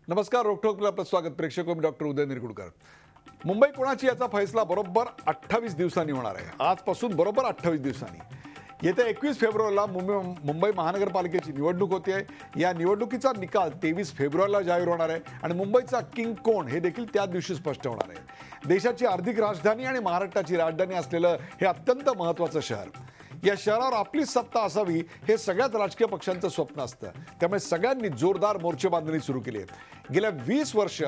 नमस्कार. रोखोकला आपलं स्वागत. प्रेक्षक मी डॉक्टर उदय निरगुडकर. मुंबई कोणाची याचा फैसला बरोबर 28 दिवसांनी होणार आहे. आजपासून बरोबर 28 दिवसांनी येत्या 21 फेब्रुवारीला मुंबई महानगरपालिकेची निवडणूक होते आहे. या निवडणुकीचा निकाल 23 फेब्रुवारीला जाहीर होणार आहे आणि मुंबईचा किंग कोण हे देखील त्याच दिवशी स्पष्ट होणार आहे. देशाची आर्थिक राजधानी आणि महाराष्ट्राची राजधानी असलेलं हे अत्यंत महत्त्वाचं शहर. या शहरावर आपली सत्ता असावी हे सगळ्याच राजकीय पक्षांचं स्वप्न असतं. त्यामुळे सगळ्यांनी जोरदार मोर्चेबांधणी सुरू केली आहे. गेल्या 20 वर्ष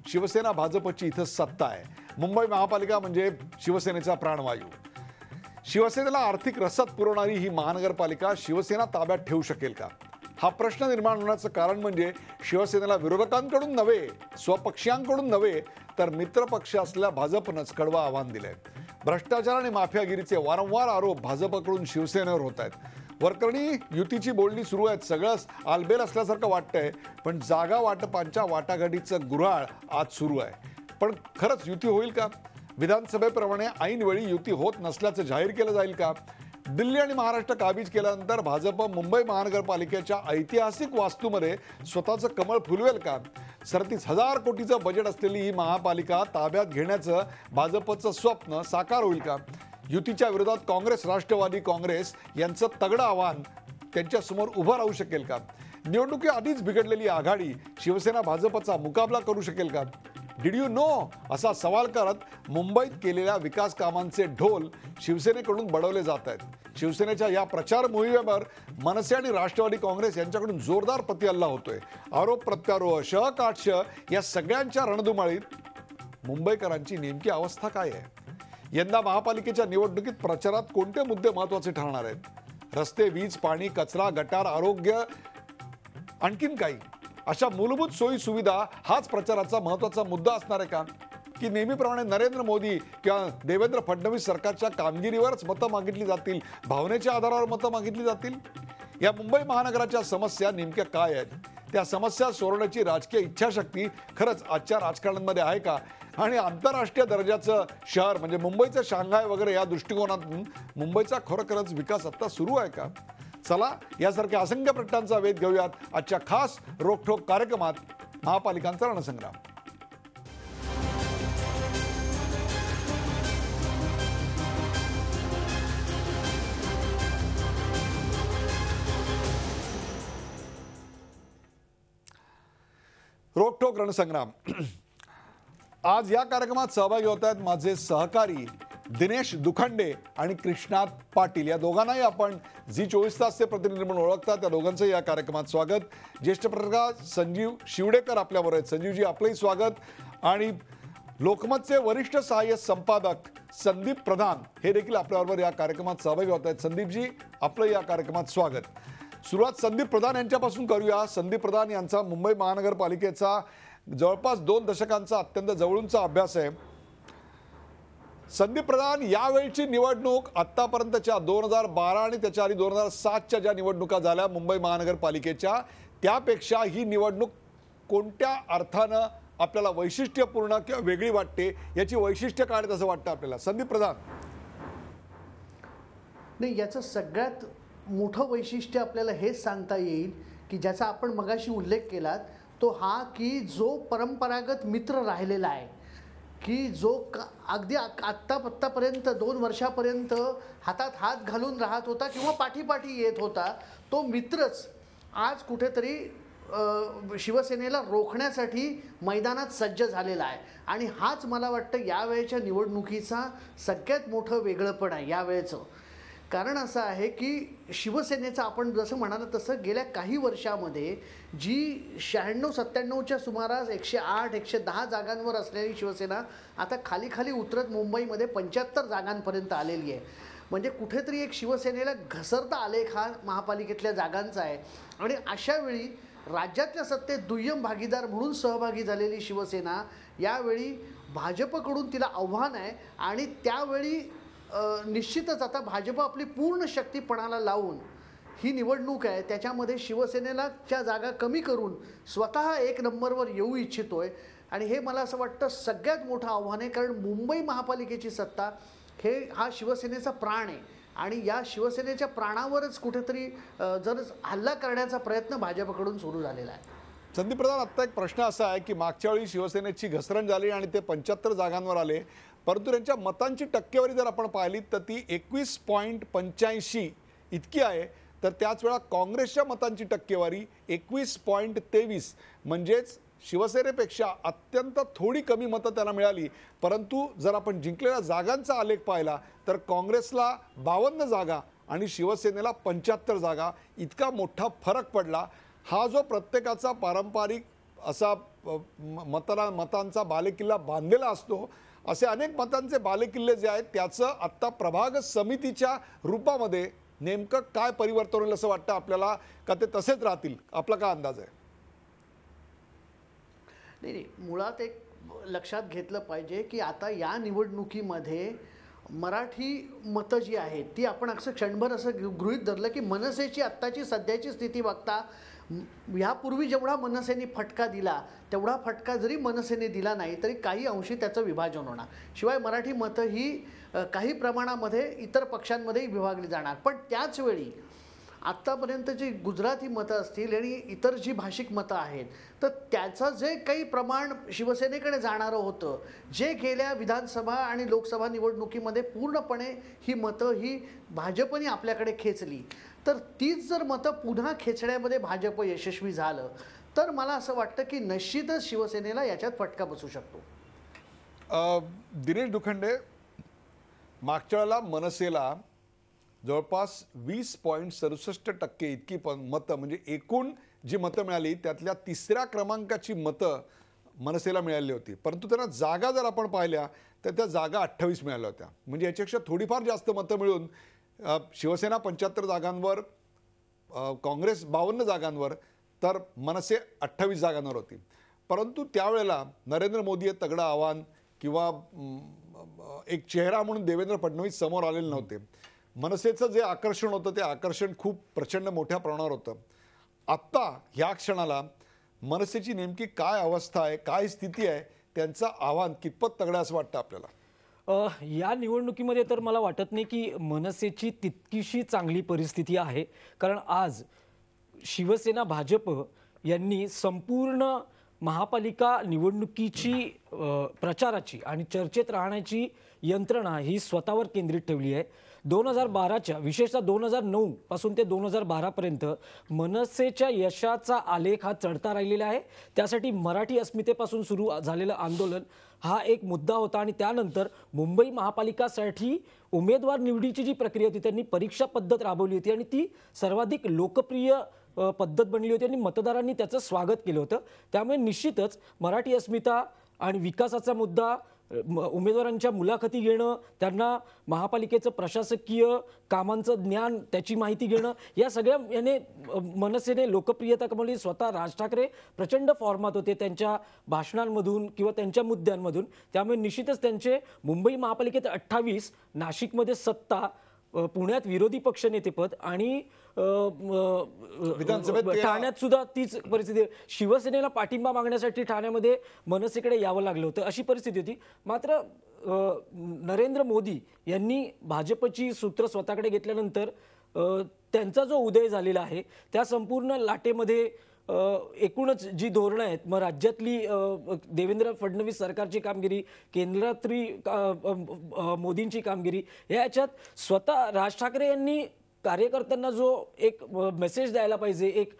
शिवसेना भाजपची इथं सत्ता आहे. मुंबई महापालिका म्हणजे शिवसेनेचा प्राणवायू. शिवसेनेला आर्थिक रसद पुरवणारी ही महानगरपालिका शिवसेना ताब्यात ठेवू शकेल का, हा प्रश्न निर्माण होण्याचं कारण म्हणजे शिवसेनेला विरोधकांकडून नव्हे, स्वपक्षीयांकडून नव्हे, तर मित्रपक्ष असलेल्या भाजपनंच कडवं आव्हान दिलंय. भ्रष्टाचार आणि माफियागिरीचे वारंवार आरोप भाजपकडून शिवसेनेवर होत आहेत. वरकरणी युतीची बोलणी सुरू आहेत. सगळंच आलबेल असल्यासारखं वाटतंय, पण जागा वाटपांच्या वाटाघाटीचं गुऱ्हाळ आज सुरू आहे. पण खरंच युती होईल का? विधानसभेप्रमाणे ऐनवेळी युती होत नसल्याचं जाहीर केलं जाईल का? दिल्ली आणि महाराष्ट्र काबीज केल्यानंतर भाजप मुंबई महानगरपालिकेच्या ऐतिहासिक वास्तूमध्ये स्वतःचं कमळ फुलवेल का? 37,000 कोटीचं बजेट असलेली ही महापालिका ताब्यात घेण्याचं भाजपचं स्वप्न साकार होईल का? युतीच्या विरोधात काँग्रेस, राष्ट्रवादी काँग्रेस यांचं तगडं आव्हान त्यांच्यासमोर उभं राहू शकेल का? निवडणुकी आधीच बिघडलेली आघाडी शिवसेना भाजपचा मुकाबला करू शकेल का? डिड यू नो असा सवाल करत मुंबईत केलेल्या विकास कामांचे ढोल शिवसेनेकडून बडवले जात आहेत. शिवसेनेच्या या प्रचार मोहिमेवर मनसे आणि राष्ट्रवादी काँग्रेस यांच्याकडून जोरदार प्रतिहल्ला होतोय. आरोप प्रत्यारोप शह काटश या सगळ्यांच्या रणधुमाळीत मुंबईकरांची नेमकी अवस्था काय आहे? यंदा महापालिकेच्या निवडणुकीत प्रचारात कोणते मुद्दे महत्त्वाचे ठरणार आहेत? रस्ते, वीज, पाणी, कचरा, गटार, आरोग्य, आणखीन काही अशा मूलभूत सोयी सुविधा हाच प्रचाराचा महत्त्वाचा मुद्दा असणार आहे का? की नेहमीप्रमाणे नरेंद्र मोदी किंवा देवेंद्र फडणवीस सरकारच्या कामगिरीवरच मतं मागितली जातील, भावनेच्या आधारावर मतं मागितली जातील? या मुंबई महानगराच्या समस्या नेमक्या काय आहेत? त्या समस्या सोडवण्याची राजकीय इच्छाशक्ती खरंच आजच्या राजकारणामध्ये आहे का? आणि आंतरराष्ट्रीय दर्जाचं शहर म्हणजे मुंबईचं शांघाय वगैरे या दृष्टिकोनातून मुंबईचा खरोखरच विकास आता सुरू आहे का? चला यासारख्या असंख्य प्रश्नांचा वेध घेऊयात आजच्या खास रोखोक कार्यक्रमात महापालिकांचा रणसंग्राम. रोखोक रणसंग्राम. आज या कार्यक्रमात सहभागी होत आहेत माझे सहकारी दिनेश दुखंडे आणि कृष्णात पाटील. या दोघांनाही आपण झी 24 तासचे प्रतिनिधी म्हणून ओळखतात. त्या दोघांचंही या कार्यक्रमात स्वागत. ज्येष्ठ पत्रकार संजीव शिवडेकर आपल्याबरोबर आहेत. संजीवजी, आपलंही स्वागत. आणि लोकमतचे वरिष्ठ सहाय्यक संपादक संदीप प्रधान हे देखील आपल्याबरोबर या कार्यक्रमात सहभागी होत आहेत. संदीपजी, आपलं या कार्यक्रमात स्वागत. सुरुवात संदीप प्रधान यांच्यापासून करूया. संदीप प्रधान यांचा मुंबई महानगरपालिकेचा जवळपास 2 दशकांचा अत्यंत जवळूनचा अभ्यास आहे. संदीप प्रधान, यावेळची निवडणूक आत्तापर्यंतच्या 2012 आणि त्याच्या आधी 2007च्या ज्या निवडणुका झाल्या मुंबई महानगरपालिकेच्या, त्यापेक्षा ही निवडणूक कोणत्या अर्थानं आपल्याला वैशिष्ट्यपूर्ण किंवा वेगळी वाटते? याची वैशिष्ट्य काय असं वाटतं आपल्याला? संदीप प्रधान. नाही, याचं सगळ्यात मोठं वैशिष्ट्य आपल्याला हेच सांगता येईल की ज्याचा आपण मगाशी उल्लेख केलात तो हा की जो परंपरागत मित्र राहिलेला आहे, की जो अगदी आत्तापर्यंत 2 वर्षापर्यंत हातात हात घालून राहत होता किंवा पाठीपाठी येत होता, तो मित्रच आज कुठेतरी शिवसेनेला रोखण्यासाठी मैदानात सज्ज झालेला आहे. आणि हाच मला वाटतं यावेळेच्या निवडणुकीचा सगळ्यात मोठं वेगळंपण आहे यावेळेचं. कारण असं आहे की शिवसेनेचं आपण जसं म्हणालं तसं गेल्या काही वर्षामध्ये जी 96-97च्या सुमारास 108-110 जागांवर असलेली शिवसेना आता खाली खाली उतरत मुंबईमध्ये 75 जागांपर्यंत आलेली आहे. म्हणजे कुठेतरी एक शिवसेनेला घसरता आलेख हा महापालिकेतल्या जागांचा आहे. आणि अशावेळी राज्यातल्या सत्तेत दुय्यम भागीदार म्हणून सहभागी झालेली शिवसेना यावेळी भाजपकडून तिला आव्हान आहे. आणि त्यावेळी निश्चितच आता भाजप आपली पूर्ण शक्ती पणाला लावून ही निवडणूक आहे त्याच्यामध्ये शिवसेनेला च्या जागा कमी करून स्वतः 1 नंबरवर येऊ इच्छितोय. आणि हे मला असं वाटतं सगळ्यात मोठं आव्हान आहे. कारण मुंबई महापालिकेची सत्ता हा शिवसेनेचा प्राण आहे. आणि या शिवसेनेच्या प्राणावरच कुठेतरी जर हल्ला करण्याचा प्रयत्न भाजपकडून सुरू झालेला आहे. संदीप प्रधान, आत्ता एक प्रश्न असा आहे की मागच्या वेळी शिवसेनेची घसरण झाली आणि ते 75 जागांवर आले, परंतु त्यांच्या मतांची टक्केवारी जर आपण पाहिली तर ती 21.85 इतकी आहे. तर त्याच वेळा काँग्रेसच्या मतांची टक्केवारी 21.23, म्हणजेच शिवसेनेपेक्षा अत्यंत थोडी कमी मतं त्यांना मिळाली. परंतु जर आपण जिंकलेल्या जागांचा आलेख पाहिला तर काँग्रेसला 52 जागा आणि शिवसेनेला 75 जागा इतका मोठा फरक पडला. हा जो प्रत्येकाचा पारंपरिक असा मतांचा बालेकिल्ला बांधलेला असतो, असे अनेक मतांचे बालेकिल्ले जे आहेत त्याचं आत्ता प्रभाग समितीच्या रूपामध्ये नेमकं काय परिवर्तन होईल असं वाटतं आपल्याला, का ते तसेच राहतील? आपला काय अंदाज आहे? नाही, मुळात एक लक्षात घेतलं पाहिजे की आता या निवडणुकीमध्ये मराठी मतं जी आहेत ती आपण असं क्षणभर असं गृहीत धरलं की मनसेची आत्ताची सध्याची स्थिती बघता यापूर्वी जेवढा मनसेने फटका दिला तेवढा फटका जरी मनसेने दिला नाही तरी काही अंशी त्याचं विभाजन होणार. शिवाय मराठी मतं ही काही प्रमाणामध्ये इतर पक्षांमध्येही विभागली जाणार. पण त्याचवेळी आत्तापर्यंत जी गुजराती मतं असतील आणि इतर जी भाषिक मतं आहेत तर त्याचं जे काही प्रमाण शिवसेनेकडे जाणारं होतं, जे गेल्या विधानसभा आणि लोकसभा निवडणुकीमध्ये पूर्णपणे ही मतं ही भाजपने आपल्याकडे खेचली, तर तीच जर मतं पुन्हा खेचण्यामध्ये भाजप यशस्वी झालं तर मला असं वाटतं की निश्चितच शिवसेनेला याच्यात फटका बसू शकतो. दिनेश दुखंडे, मागच्या वेळेला मनसेला जवळपास 20.67% इतकी मतं, म्हणजे एकूण जी मतं मिळाली त्यातल्या तिसऱ्या क्रमांकाची मतं मनसेला मिळाली होती. परंतु त्यांना जागा जर आपण पाहिल्या तर त्या जागा 28 मिळाल्या होत्या. म्हणजे याच्यापेक्षा थोडीफार जास्त मतं मिळून शिवसेना 75 जागांवर, काँग्रेस 52 जागांवर, तर मनसे 28 जागांवर होती. परंतु त्यावेळेला नरेंद्र मोदी हे तगडं आव्हान किंवा एक चेहरा म्हणून देवेंद्र फडणवीस समोर आलेले नव्हते. मनसेचं जे आकर्षण होतं ते आकर्षण खूप प्रचंड मोठ्या प्रमाणावर होतं. आत्ता ह्या क्षणाला मनसेची नेमकी काय अवस्था आहे, काय स्थिती आहे, त्यांचं आव्हान कितपत तगडं असं वाटतं आपल्याला? या निवडणुकीमध्ये तर मला वाटत नाही की मनसेची तितकीशी चांगली परिस्थिती आहे. कारण आज शिवसेना भाजप यांनी संपूर्ण महापालिका निवडणुकीची प्रचाराची आणि चर्चेत राहण्याची यंत्रणा ही स्वतःवर केंद्रित ठेवली आहे. 2012च्या विशेषतः 2009 पासून ते 2012 पर्यंत मनसेच्या यशाचा आलेख हा चढता राहिलेला आहे. त्यासाठी मराठी अस्मितेपासून सुरू झालेलं आंदोलन हा एक मुद्दा होता आणि त्यानंतर मुंबई महापालिकासाठी उमेदवार निवडीची जी प्रक्रिया होती त्यांनी परीक्षा पद्धत राबवली होती आणि ती सर्वाधिक लोकप्रिय पद्धत बनली होती आणि मतदारांनी त्याचं स्वागत केलं होतं. त्यामुळे निश्चितच मराठी अस्मिता आणि विकासाचा मुद्दा, उमेदवारांच्या मुलाखती घेणं, त्यांना महापालिकेचं प्रशासकीय कामांचं ज्ञान, त्याची माहिती घेणं, या सगळ्या याने मनसेने लोकप्रियता कमावली. स्वतः राज ठाकरे प्रचंड फॉर्मात होते त्यांच्या भाषणांमधून किंवा त्यांच्या मुद्द्यांमधून. त्यामुळे निश्चितच त्यांचे मुंबई महापालिकेत 28, नाशिकमध्ये 7, पुण्यात विरोधी पक्षनेतेपद आणि ठाण्यात सुद्धा तीच परिस्थिती. शिवसेनेला पाठिंबा मागण्यासाठी ठाण्यामध्ये मनसेकडे यावं लागलं होतं, अशी परिस्थिती होती. मात्र नरेंद्र मोदी यांनी भाजपची सूत्र स्वतःकडे घेतल्यानंतर त्यांचा जो उदय झालेला आहे त्या संपूर्ण लाटेमध्ये एकूणच जी धोरणं आहेत, मग राज्यातली देवेंद्र फडणवीस सरकारची कामगिरी, केंद्रातली मोदींची कामगिरी, याच्यात स्वतः राज ठाकरे यांनी कार्यकर्त्यांना जो एक मेसेज द्यायला पाहिजे, एक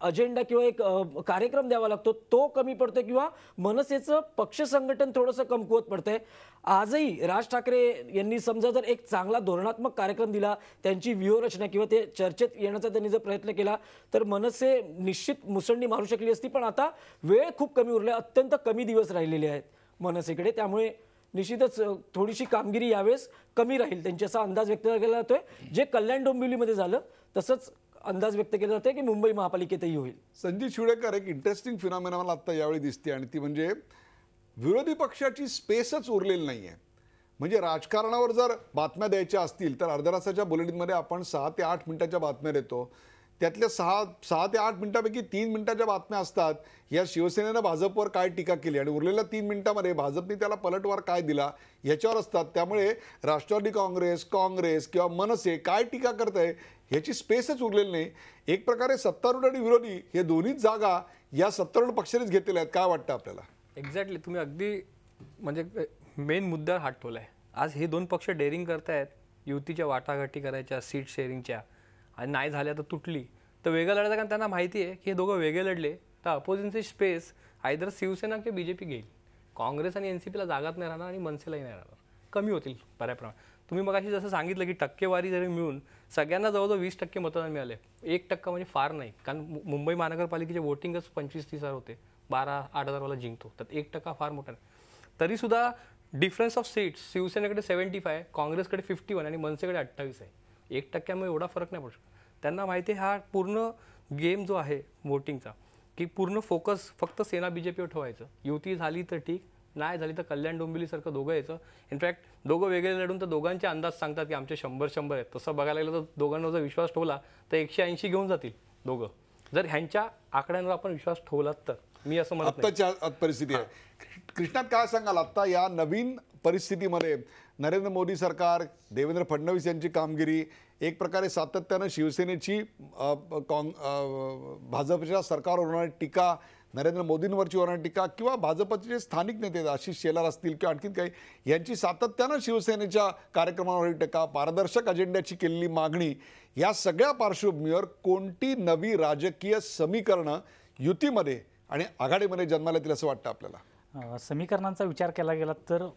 अजेंडा किंवा एक कार्यक्रम द्यावा लागतो, तो कमी पडतोय किंवा मनसेचं पक्ष संघटन थोडंसं कमकुवत पडतंय. आजही राज ठाकरे यांनी समजा जर एक चांगला धोरणात्मक कार्यक्रम दिला, त्यांची व्यूहरचना किंवा ते चर्चेत येण्याचा त्यांनी जर प्रयत्न केला तर मनसे निश्चित मुसंडी मारू शकली असती. पण आता वेळ खूप कमी उरली, अत्यंत कमी दिवस राहिलेले आहेत मनसेकडे. त्यामुळे निश्चितच थोडीशी कामगिरी यावेळेस कमी राहील त्यांची, असा अंदाज व्यक्त केला जातोय. जे कल्याण डोंबिवलीमध्ये झालं तसंच अंदाज व्यक्त केला जातोय की मुंबई महापालिकेतही होईल. संजीव शिवडेकर, एक इंटरेस्टिंग फिनॉमिना मला आता यावेळी दिसते आणि ती म्हणजे विरोधी पक्षाची स्पेसच उरलेली नाही आहे. म्हणजे राजकारणावर जर बातम्या द्यायच्या असतील तर अर्ध्या तासाच्या बुलेटिनमध्ये आपण 6 ते 8 मिनिटाच्या बातम्या देतो. त्यातल्या 6 ते 8 मिनिटांपैकी 3 मिनिटाच्या बातम्या असतात या शिवसेनेनं भाजपवर काय टीका केली आणि उरलेल्या 3 मिनिटांमध्ये भाजपने त्याला पलटवार काय दिला याच्यावर असतात. त्यामुळे राष्ट्रवादी काँग्रेस किंवा मनसे काय टीका करत आहे ह्याची स्पेसच उरलेली नाही. एक प्रकारे सत्तारूढ आणि विरोधी हे दोन्हीच जागा या सत्तारूढ पक्षानेच घेतलेल्या आहेत. काय वाटतं आपल्याला? एक्झॅक्टली, तुम्ही अगदी म्हणजे मेन मुद्द्यावर हात ठेवलाय. आज हे दोन पक्ष डेअरिंग करतायत युतीच्या वाटाघाटी करायच्या, सीट शेअरिंगच्या, आणि नाही झाल्या तर तुटली तर वेगळं लढायचं. कारण त्यांना माहिती आहे की हे दोघं वेगळे लढले तर अपोजिशनची स्पेस आयदर शिवसेना किंवा बीजेपी घेईल. काँग्रेस आणि एनसीपीला जागाच नाही राहणार आणि मनसेलाही नाही राहणार, कमी होतील बऱ्याप्रमाणे. तुम्ही मगाशी जसं सांगितलं की टक्केवारी जरी मिळून सगळ्यांना जवळजवळ 20% मतदान मिळाले. 1% म्हणजे फार नाही, कारण मुंबई महानगरपालिकेचे वोटिंगच 25-30,000 होते, 8,000 जिंकतो, तर 1% फार मोठा नाही. तरीसुद्धा डिफरन्स ऑफ सीट्स शिवसेनेकडे 75, काँग्रेसकडे 51 आणि मनसेकडे 28 आहे. 1%मुळे एवढा फरक नाही पडू शकतो. त्यांना माहिती आहे हा पूर्ण गेम जो आहे वोटिंगचा, की पूर्ण फोकस फक्त सेना बीजेपीवर ठेवायचं. युती झाली तर ठीक, नाही झाली तर कल्याण डोंबिवलीसारखं दोघं यायचं. इनफॅक्ट दोघं वेगळे लढून तर दोघांचे अंदाज सांगतात की आमचे 100 आहेत. तसं बघायला गेलं तर दोघांवर जर विश्वास ठेवला तर 180 घेऊन जातील दोघं, जर ह्यांच्या आकड्यांवर आपण विश्वास ठेवला तर. मी असं म्हणत नाही. आत्ताच्या परिस्थिती आहे. कृष्णात काय सांगाल आता या नवीन परिस्थितीमध्ये नरेंद्र मोदी सरकार, देवेंद्र फडणवीस यांची कामगिरी, एक प्रकारे सातत्यानं शिवसेनेची भाजपच्या सरकारवर होणारी टीका, नरेंद्र मोदींवरची होणारी टीका, किंवा भाजपचे जे स्थानिक नेते आशिष शेलार असतील किंवा आणखीन काही, यांची सातत्यानं शिवसेनेच्या कार्यक्रमावरील टीका, पारदर्शक अजेंड्याची केलेली मागणी, या सगळ्या पार्श्वभूमीवर कोणती नवी राजकीय समीकरणं युतीमध्ये आणि आघाडीमध्ये जन्माला येतील असं वाटतं आपल्याला? समीकरणांचा विचार केला गेला तर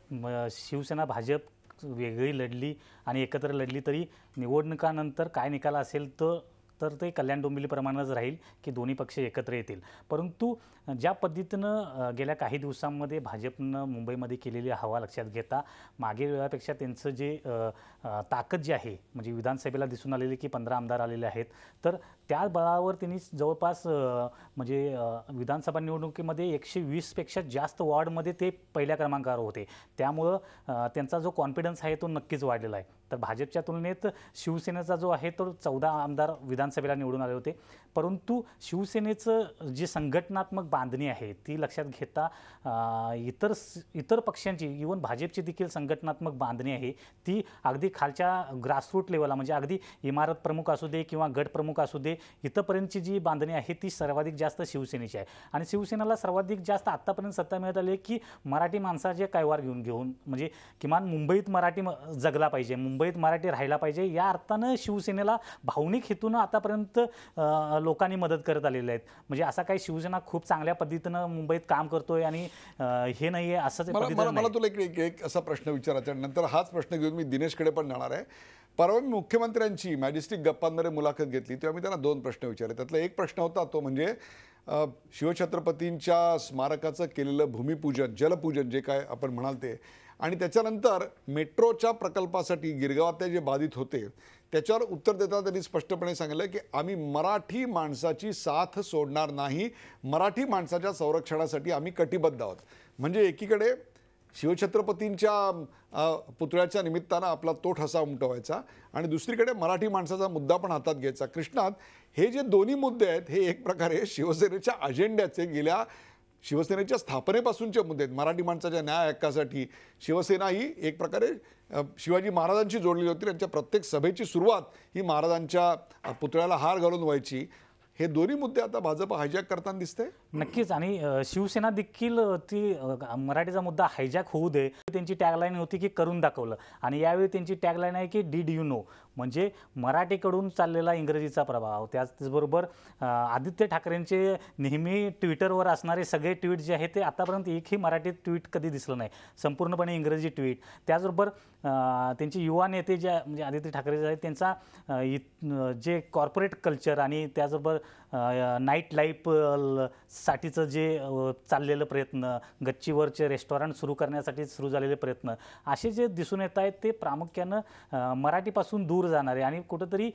शिवसेना भाजप वेगळी लढली आणि एकत्र लढली तरी निवडणुकानंतर काय निकाल असेल तर ते कल्याण डोंबिवलीप्रमाणेच राहील की दोन्ही पक्ष एकत्र येतील. परंतु ज्या पद्धतीनं गेल्या काही दिवसांमध्ये भाजपनं मुंबईमध्ये केलेली हवा लक्षात घेता मागील वेळापेक्षा त्यांचं जे ताकद जी आहे, म्हणजे विधानसभेला दिसून आलेली की 15 आमदार आलेले आहेत, तर त्या बळावर त्यांनी जवळपास म्हणजे विधानसभा निवडणुकीमध्ये 120पेक्षा जास्त वॉर्डमध्ये ते पहिल्या क्रमांकावर होते. त्यामुळं त्यांचा जो कॉन्फिडन्स आहे तो नक्कीच वाढलेला आहे. तर भाजपच्या तुलनेत शिवसेनेचा जो आहे तो 14 आमदार विधानसभेला निवडून आले होते. परंतु शिवसेनेचं जी संघटनात्मक बांधणी आहे ती लक्षात घेता इतर पक्षांची, इव्हन भाजपची देखील संघटनात्मक बांधणी आहे ती अगदी खालच्या ग्रासरूट लेवलला, म्हणजे अगदी इमारत प्रमुख असू दे किंवा गट प्रमुख असू दे, इथंपर्यंतची जी बांधणी आहे ती सर्वाधिक जास्त शिवसेनेची आहे. आणि शिवसेनेला सर्वाधिक जास्त आत्तापर्यंत सत्ता मिळत आली की मराठी माणसाचे कैवार घेऊन म्हणजे किमान मुंबईत मराठी जगला पाहिजे, मुंबईत मराठी राहायला पाहिजे, या अर्थानं शिवसेनेला भावनिक हेतूनं आतापर्यंत लोकांनी मदत करत आलेले आहेत. म्हणजे असा काही शिवसेना खूप चांगल्या पद्धतीनं मुंबईत काम करतोय आणि हे नाही आहे असंच. मला तुला एक असा प्रश्न विचारायचा, नंतर हाच प्रश्न घेऊन मी दिनेशकडे पण जाणार आहे. परवा मी मुख्यमंत्र्यांची मॅजेस्टिक गप्पांमध्ये मुलाखत घेतली तेव्हा मी त्यांना 2 प्रश्न विचारले. त्यातला एक प्रश्न होता तो म्हणजे शिवछत्रपतींच्या स्मारकाचं केलेलं भूमिपूजन, जलपूजन जे काय आपण म्हणाल ते, आणि त्याच्यानंतर मेट्रोच्या प्रकल्पासाठी गिरगावातले जे बाधित होते त्याच्यावर उत्तर देताना त्यांनी स्पष्टपणे सांगितलं की आम्ही मराठी माणसाची साथ सोडणार नाही, मराठी माणसाच्या संरक्षणासाठी आम्ही कटिबद्ध आहोत. म्हणजे एकीकडे शिवछत्रपतींच्या पुतळ्याच्या निमित्तानं आपला तो ठसा उमटवायचा आणि दुसरीकडे मराठी माणसाचा मुद्दा पण हातात घ्यायचा. कृष्णात, हे जे दोन्ही मुद्दे आहेत हे एक प्रकारे शिवसेनेच्या अजेंड्याचे गेल्या शिवसेनेच्या स्थापनेपासूनचे मुद्दे आहेत. मराठी माणसाच्या न्याय हक्कासाठी शिवसेना ही एक प्रकारे शिवाजी महाराजांची जोडलेली होती. त्यांच्या प्रत्येक सभेची सुरुवात ही महाराजांच्या पुतळ्याला हार घालून व्हायची. हे दोन्ही मुद्दे आता भाजप हायजॅक करताना दिसते. नक्कीच. आणि शिवसेना देखील ती मराठीचा मुद्दा हायजॅक होऊ दे, त्यांची टॅगलाईन होती की करून दाखवलं, आणि यावेळी त्यांची टॅगलाईन आहे की डीड यू नो, म्हणजे मराठीकडून चाललेला इंग्रजीचा प्रभाव. त्याचबरोबर आदित्य ठाकरेंचे नेहमी ट्विटरवर असणारे सगळे ट्विट जे आहेत ते आतापर्यंत एकही मराठी ट्विट कधी दिसलं नाही, संपूर्णपणे इंग्रजी ट्विट. त्याचबरोबर त्यांचे युवा नेते जे म्हणजे आदित्य ठाकरे जे आहेत त्यांचा जे कॉर्पोरेट कल्चर आणि त्याचबरोबर नाईट लाईफ साठीचं जे चाललेलं प्रयत्न, गच्चीवरचे रेस्टॉरंट सुरू करण्यासाठी सुरू झालेले प्रयत्न, असे जे दिसून येत आहेत ते प्रामुख्यानं मराठीपासून दूर जाणारे आणि कुठंतरी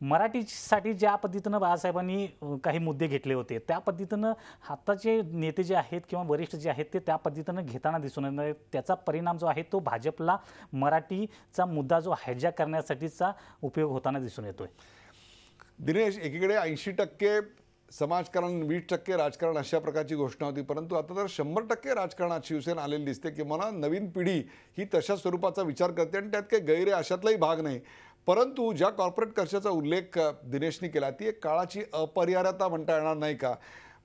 मराठीसाठी ज्या पद्धतीनं बाळासाहेबांनी काही मुद्दे घेतले होते त्या पद्धतीनं आत्ताचे नेते जे आहेत किंवा वरिष्ठ जे आहेत ते त्या पद्धतीनं घेताना दिसून येत नाही. त्याचा परिणाम जो आहे तो भाजपला मराठीचा मुद्दा जो हायजॅक करण्यासाठीचा उपयोग होताना दिसून येतोय. दिनेश, एकीकडे 80% समाजकारण, 20% राजकारण, अशा प्रकारची घोषणा होती, परंतु आता तर 100% राजकारणात शिवसेना आलेली दिसते की मला नवीन पिढी ही तशा स्वरूपाचा विचार करते आणि त्यात काही गैर आहे अशातलाही भाग नाही. परंतु ज्या कॉर्पोरेट कल्चरचा उल्लेख दिनेशनी केला ती एक काळाची अपरिहार्यता म्हणता येणार नाही का?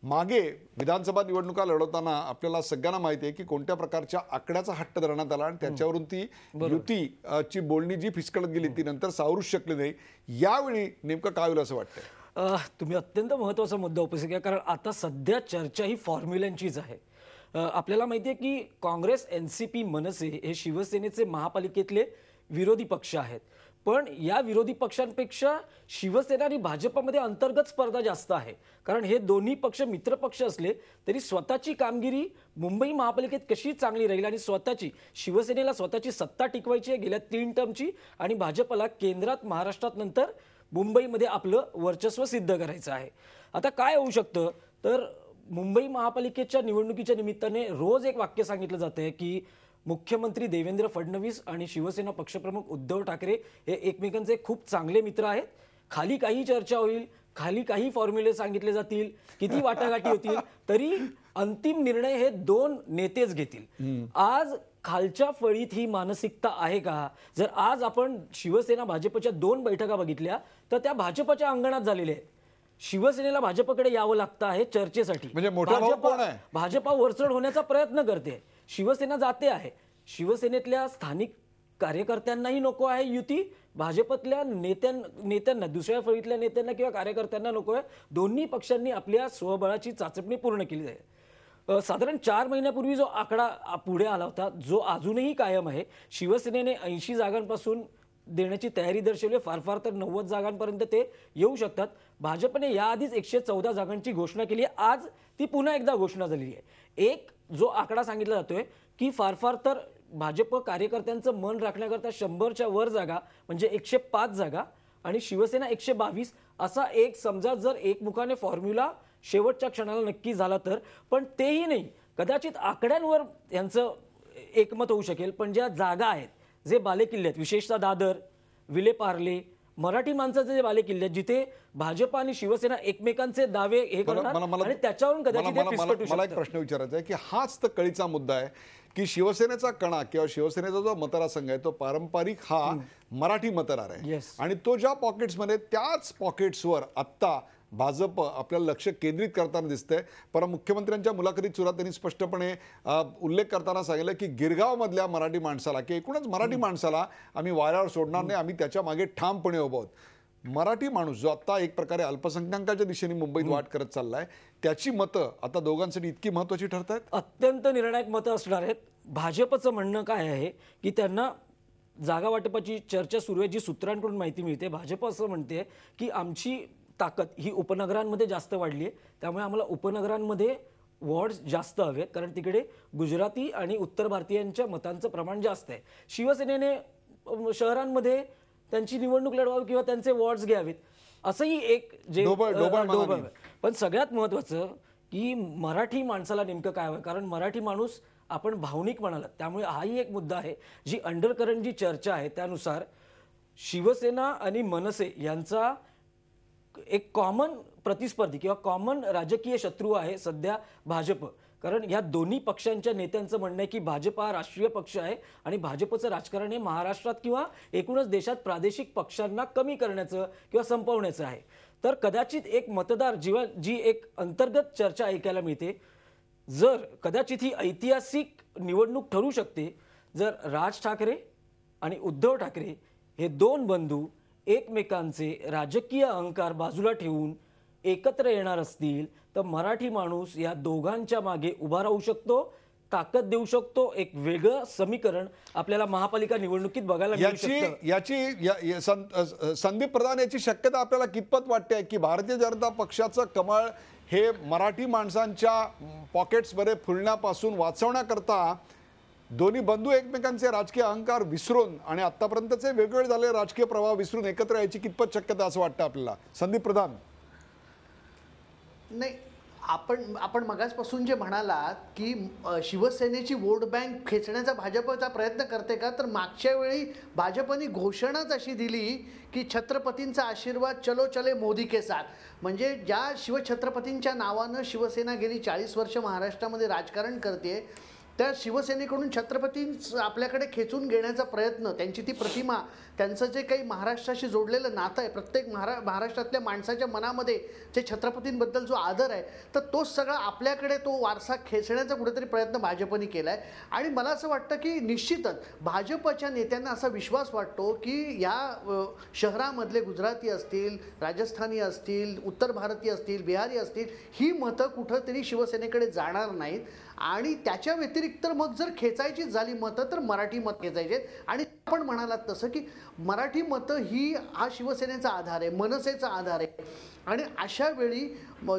मागे विधानसभा निवडणुका लढवताना आपल्याला सगळ्यांना माहिती आहे की कोणत्या प्रकारच्या आकड्याचा हट्ट धरण्यात आला आणि त्याच्यावरून ती युतीची बोलणी जी फिसकळत गेली ती नंतर सावरूच शकली नाही. यावेळी नेमकं काय होईल असं वाटतंय? तुम्ही अत्यंत महत्त्वाचा मुद्दा उपस्थित केला, कारण आता सध्या चर्चा ही फॉर्म्युल्यांचीच आहे. आपल्याला माहिती आहे की काँग्रेस, NCP, मनसे हे शिवसेनेचे महापालिकेतले विरोधी पक्ष आहेत. पण या विरोधी पक्षांपेक्षा शिवसेना आणि भाजपमध्ये अंतर्गत स्पर्धा जास्त आहे. कारण हे दोन्ही पक्ष मित्रपक्ष असले तरी स्वतःची कामगिरी मुंबई महापालिकेत कशी चांगली राहील आणि शिवसेनेला स्वतःची सत्ता टिकवायची आहे गेल्या 3 टर्मची, आणि भाजपला केंद्रात, महाराष्ट्रात, नंतर मुंबईमध्ये आपलं वर्चस्व सिद्ध करायचं आहे. आता काय होऊ शकतं तर मुंबई महापालिकेच्या निवडणुकीच्या निमित्ताने रोज एक वाक्य सांगितलं जातं आहे की मुख्यमंत्री देवेंद्र फडणवीस आणि शिवसेना पक्षप्रमुख उद्धव ठाकरे हे एकमेकांचे खूप चांगले मित्र आहेत. खाली काही चर्चा होईल, खाली काही फॉर्म्युले सांगितले जातील, किती वाटाघाटी होतील, तरी अंतिम निर्णय हे 2 नेतेच घेतील. आज खालच्या फळीत ही मानसिकता आहे का? जर आज आपण शिवसेना भाजपच्या 2 बैठका बघितल्या तर त्या भाजपच्या अंगणात झालेल्या आहेत. शिवसेनेला भाजपकडे यावं लागतं आहे चर्चेसाठी. म्हणजे मोठा भाऊ कोण आहे? भाजपा वरचढ होण्याचा प्रयत्न करते, शिवसेना जाते आहे. शिवसेनेतल्या स्थानिक कार्यकर्त्यांनाही नको आहे युती, भाजपतल्या नेत्यांना, दुसऱ्या फळीतल्या नेत्यांना किंवा कार्यकर्त्यांना नको आहे. दोन्ही पक्षांनी आपल्या स्वबळाची चाचपणी पूर्ण केली आहे. साधारण 4 महिन्यापूर्वी जो आकडा पुढे आला होता, जो अजूनही कायम आहे, शिवसेनेने 80 जागांपासून देण्याची तयारी दर्शवली, फार फार तर 90 जागांपर्यंत ते येऊ शकतात. भाजपने याआधीच 114 जागांची घोषणा केली आहे. आज ती पुन्हा एकदा घोषणा झालेली आहे. एक जो आकडा सांगितला जातोय की फार फार तर भाजप कार्यकर्त्यांचं मन राखण्याकरता 100च्या वर जागा म्हणजे 105 जागा आणि शिवसेना 122, असा एक समजा जर एकमुखाने फॉर्म्युला शेवटच्या क्षणाला नक्की झाला तर. पण तेही नाही, कदाचित आकड्यांवर यांचं एकमत होऊ शकेल, पण ज्या जागा आहेत, जे बालेकिल्ले आहेत, विशेषतः दादर, विलेपार्ले, मराठी माणसाचे जे बालेकिल्ले आहेत, जिथे भाजप आणि शिवसेना एकमेकांचे दावे हे करणार आणि त्याच्यावरून कदाचित हे फिसकटू शकतं. मला एक प्रश्न विचारायचा आहे की हाच तर कळीचा मुद्दा आहे की शिवसेनेचा कणा किंवा शिवसेनेचा जो मतदारसंघ आहे तो पारंपरिक हा मराठी मतदार आहे. Yes. आणि तो ज्या पॉकेट्समध्ये त्याच पॉकेट्सवर आत्ता भाजप आपल्याला लक्ष केंद्रित करताना दिसतंय. परवा मुख्यमंत्र्यांच्या मुलाखतीत सुद्धा त्यांनी स्पष्टपणे उल्लेख करताना सांगितलं की गिरगावमधल्या मराठी माणसाला की एकूणच मराठी माणसाला आम्ही वाऱ्यावर सोडणार नाही, आम्ही त्याच्या मागे ठामपणे उभं आहोत. मराठी माणूस जो आता एक प्रकारे अल्पसंख्याकाच्या दिशेने मुंबईत वाट करत चाललाय, त्याची मतं आता दोघांसाठी इतकी महत्वाची ठरत आहेत? अत्यंत निर्णायक मतं असणार आहेत. भाजपचं म्हणणं काय आहे की त्यांना जागा वाटपाची चर्चा सुरू आहे, जी सूत्रांकडून माहिती मिळते. भाजप असं म्हणते की आमची ताकद ही उपनगरांमध्ये जास्त वाढली आहे, त्यामुळे आम्हाला उपनगरांमध्ये वॉर्ड्स जास्त हवेत, कारण तिकडे गुजराती आणि उत्तर भारतीयांच्या मतांचं प्रमाण जास्त आहे. शिवसेनेने शहरांमध्ये त्यांची निवडणूक लढवावी किंवा त्यांचे वॉर्ड्स घ्यावेत, असंही एक जे ढोबळ. पण सगळ्यात महत्त्वाचं की मराठी माणसाला नेमकं काय हवं, कारण मराठी माणूस आपण भावनिक म्हणाला, त्यामुळे हाही एक मुद्दा आहे. जी अंडरकरंट जी चर्चा आहे त्यानुसार शिवसेना आणि मनसे यांचा एक कॉमन प्रतिस्पर्धी किंवा कॉमन राजकीय शत्रू आहे सध्या भाजप. कारण या दोन्ही पक्षांच्या नेत्यांचं म्हणणं आहे की भाजप हा राष्ट्रीय पक्ष आहे आणि भाजपचं राजकारण हे महाराष्ट्रात किंवा एकूणच देशात प्रादेशिक पक्षांना कमी करण्याचं किंवा संपवण्याचं आहे. तर कदाचित एक मतदार जी एक अंतर्गत चर्चा ऐकायला मिळते, जर कदाचित ही ऐतिहासिक निवडणूक ठरू शकते जर राज ठाकरे आणि उद्धव ठाकरे हे 2 बंधू एकमेकांचे राजकीय अहंकार बाजूला ठेवून एकत्र येणार असतील तर मराठी माणूस या दोघांच्या मागे उभा राहू शकतो, ताकद देऊ शकतो. एक वेगळं समीकरण आपल्याला महापालिका निवडणुकीत बघायला मिळू शकतं. संदीप प्रधान याची शक्यता आपल्याला कितपत वाटते की भारतीय जनता पक्षाचं कमळ हे मराठी माणसांच्या पॉकेट्समध्ये फुलण्यापासून वाचवण्याकरता दोन्ही बंधू एकमेकांचे राजकीय अहंकार विसरून आणि आतापर्यंतचे वेगवेगळे झाले राजकीय प्रवाह विसरून एकत्र यायची कितपत शक्यता असं वाटतं आपल्याला? संदीप प्रधान. नाही, आपण मगाचपासून जे म्हणालात की शिवसेनेची वोट बँक खेचण्याचा भाजपचा प्रयत्न करते का, तर मागच्या वेळी भाजपने घोषणाच अशी दिली की छत्रपतींचा आशीर्वाद चलो चले मोदी के साथ. म्हणजे ज्या शिवछत्रपतींच्या नावानं शिवसेना गेली 40 वर्ष महाराष्ट्रामध्ये राजकारण करते, त्या शिवसेनेकडून छत्रपती आपल्याकडे खेचून घेण्याचा प्रयत्न, त्यांची ती प्रतिमा, त्यांचं जे काही महाराष्ट्राशी जोडलेलं नातं आहे, प्रत्येक महाराष्ट्रातल्या माणसाच्या मनामध्ये जे छत्रपतींबद्दल जो आदर आहे, तर तो सगळा आपल्याकडे तो वारसा खेचण्याचा कुठेतरी प्रयत्न भाजपने केला आहे. आणि मला असं वाटतं की निश्चितच भाजपच्या नेत्यांना असा विश्वास वाटतो की या शहरामधले गुजराती असतील, राजस्थानी असतील, उत्तर भारतीय असतील, बिहारी असतील, ही मतं कुठंतरी शिवसेनेकडे जाणार नाहीत. आणि त्याच्या व्यतिरिक्त मग जर खेचायची झाली मतं तर मराठी मत खेचायचे आहेत. आणि आपण म्हणालात तसं की मराठी मतं ही हा शिवसेनेचा आधार आहे, मनसेचा आधार आहे. आणि अशा वेळी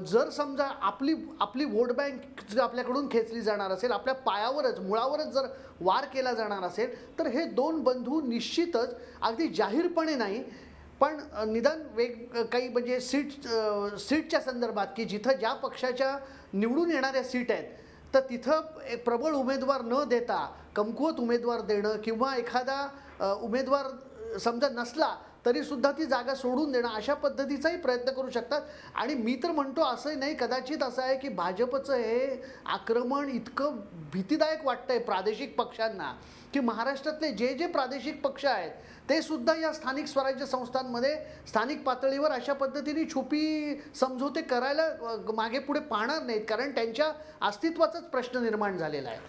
जर समजा आपली वोट बँक जर आपल्याकडून खेचली जाणार असेल, आपल्या पायावरच मुळावरच जर वार केला जाणार असेल, तर हे दोन बंधू निश्चितच अगदी जाहीरपणे नाही पण निदान काही म्हणजे सीटच्या संदर्भात की जिथं ज्या पक्षाच्या निवडून येणाऱ्या सीट आहेत तर तिथं एक प्रबळ उमेदवार न देता कमकुवत उमेदवार देणं किंवा एखादा उमेदवार समजा नसला तरी सुद्धा ती जागा सोडून देणं अशा पद्धतीचाही प्रयत्न करू शकतात. आणि मी तर म्हणतो असंही नाही, कदाचित असं आहे की भाजपचं हे आक्रमण इतकं भीतीदायक वाटतंय प्रादेशिक पक्षांना की महाराष्ट्रातले जे प्रादेशिक पक्ष आहेत ते सुद्धा या स्थानिक स्वराज्य संस्थांमध्ये स्थानिक पातळीवर अशा पद्धतीने छुपी समझोते करायला मागे पुढे पाहणार नाहीत, कारण त्यांच्या अस्तित्वाचाच प्रश्न निर्माण झालेला आहे.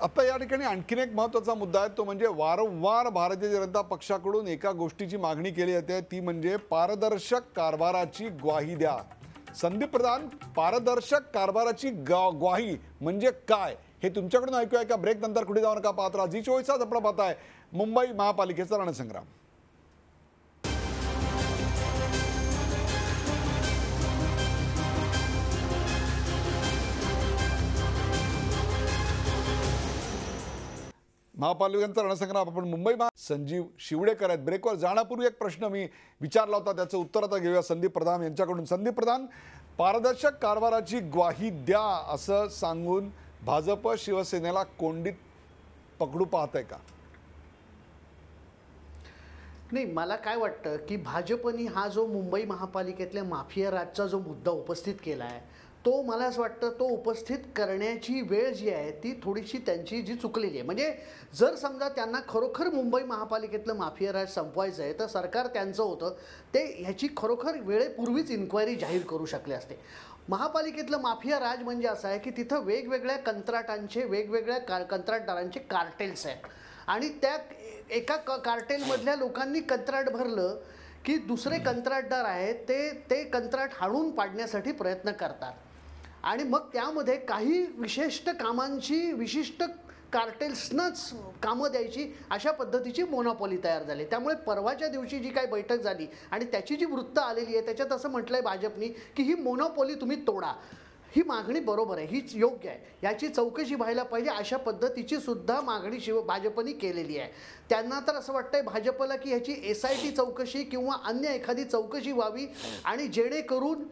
आता या ठिकाणी आणखीन एक महत्त्वाचा मुद्दा आहे, तो म्हणजे वारंवार भारतीय जनता पक्षाकडून एका गोष्टीची मागणी केली जाते, ती म्हणजे पारदर्शक कारभाराची ग्वाही द्या. संदीप प्रधान, पारदर्शक कारभाराची ग्वाही म्हणजे काय हे तुमच्याकडून ऐकूया का? ब्रेक नंतर कुठे जाऊ नका, पाहत राहा जी24 तास. आपण पाहताय मुंबई महापालिकेचा रणसंग्राम. महापालिकांचा रणसंग्राम. आपण मुंबई संजीव शिवडेकर आहेत. ब्रेकवर जाण्यापूर्वी एक प्रश्न मी विचारला होता, त्याचं उत्तर आता घेऊया संदीप प्रधान यांच्याकडून. संदीप प्रधान, पारदर्शक कारभाराची ग्वाही द्या असं सांगून भाजप शिवसेनेला कोंडीत पकडू पाहत आहे का? नाही, मला काय वाटतं की भाजपनी हा जो मुंबई महापालिकेतल्या माफिया राजचा जो मुद्दा उपस्थित केला आहे तो मला असं वाटतं तो उपस्थित करण्याची वेळ जी आहे ती थोडीशी त्यांची जी चुकलेली आहे. म्हणजे जर समजा त्यांना खरोखर मुंबई महापालिकेतलं माफिया राज संपवायचं आहे तर सरकार त्यांचं होतं ते ह्याची खरोखर वेळेपूर्वीच इन्क्वायरी जाहीर करू शकले असते. महापालिकेतलं माफिया राज म्हणजे असं आहे की तिथं वेगवेगळ्या कंत्राटांचे वेगवेगळ्या कंत्राटदारांचे कार्टेल्स आहेत आणि त्या एका कार्टेलमधल्या लोकांनी कंत्राट भरलं की दुसरे कंत्राटदार आहेत ते कंत्राट हाणून पाडण्यासाठी प्रयत्न करतात आणि मग त्यामध्ये काही विशिष्ट कामांची विशिष्ट कार्टेल्सनंच कामं द्यायची अशा पद्धतीची मोनोपॉली तयार झाली. त्यामुळे परवाच्या दिवशी जी काही बैठक झाली आणि त्याची जी वृत्त आलेली आहे त्याच्यात असं म्हटलं आहे भाजपनी की ही मोनोपॉली तुम्ही तोडा. ही मागणी बरोबर आहे, हीच योग्य आहे, याची चौकशी व्हायला पाहिजे अशा पद्धतीची सुद्धा मागणी भाजपनी केलेली आहे. त्यांना तर असं वाटतंय भाजपला की ह्याची SIT चौकशी किंवा अन्य एखादी चौकशी व्हावी आणि जेणेकरून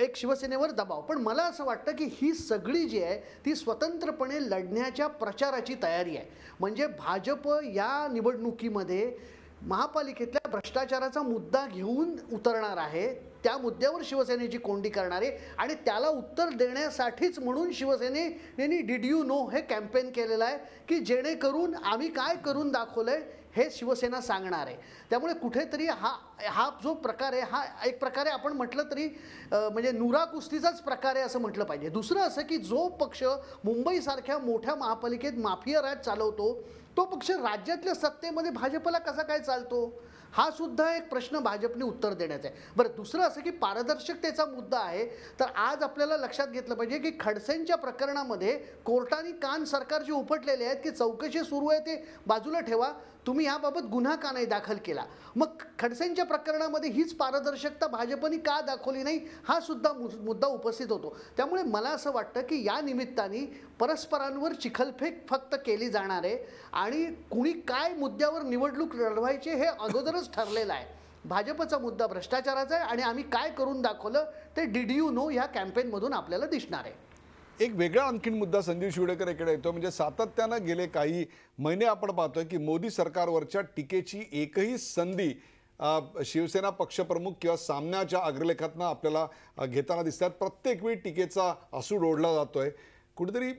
एक शिवसेनेवर दबाव. पण मला असं वाटतं की ही सगळी जी आहे ती स्वतंत्रपणे लढण्याच्या प्रचाराची तयारी आहे. म्हणजे भाजप या निवडणुकीमध्ये महापालिकेतल्या भ्रष्टाचाराचा मुद्दा घेऊन उतरणार आहे, त्या मुद्द्यावर शिवसेनेची कोंडी करणार आहे आणि त्याला उत्तर देण्यासाठीच म्हणून शिवसेनेने डिड यू नो हे कॅम्पेन केलेलं आहे की जेणेकरून आम्ही काय करून दाखवलंय हे शिवसेना सांगणार आहे. त्यामुळे कुठेतरी हा जो प्रकार आहे हा एक प्रकारे आपण म्हटलं तरी म्हणजे नुरा कुस्तीचाच प्रकार आहे असं म्हटलं पाहिजे. दुसरं असं की जो पक्ष मुंबईसारख्या मोठ्या महापालिकेत माफिया राज चालवतो तो पक्ष राज्यातल्या सत्तेमध्ये भाजपला कसा काय चालतो हा सुद्धा एक प्रश्न भाजपने उत्तर देण्याचा आहे. बरं, दुसरं असं की पारदर्शकतेचा मुद्दा आहे तर आज आपल्याला लक्षात घेतलं पाहिजे की खडसेंच्या प्रकरणामध्ये कोर्टाने कान सरकारचे उपटलेले आहेत की चौकशी सुरू आहे ते बाजूला ठेवा, तुम्ही याबाबत गुन्हा का नाही दाखल केला. मग खडसेंच्या प्रकरणामध्ये हीच पारदर्शकता भाजपने का दाखवली नाही हा सुद्धा मुद्दा उपस्थित होतो. त्यामुळे मला असं वाटतं की या निमित्ताने परस्परांवर चिखलफेक फक्त केली जाणार आहे आणि कुणी काय मुद्द्यावर निवडणूक लढवायचे हे अगोदरच ठरलेलं आहे. भाजपचा मुद्दा भ्रष्टाचाराचा आहे आणि आम्ही काय करून दाखवलं ते डिड यू नो ह्या कॅम्पेनमधून आपल्याला दिसणार आहे. एक वेगळा आणखीन मुद्दा संजीव शिवडेकर इकडे येतो, म्हणजे सातत्यानं गेले काही महिने आपण पाहतोय की मोदी सरकारवरच्या टीकेची एकही संधी शिवसेना पक्षप्रमुख किंवा सामन्याच्या अग्रलेखातनं आपल्याला घेताना दिसतात. प्रत्येक वेळी टीकेचा असूड ओढला जातोय. कुठेतरी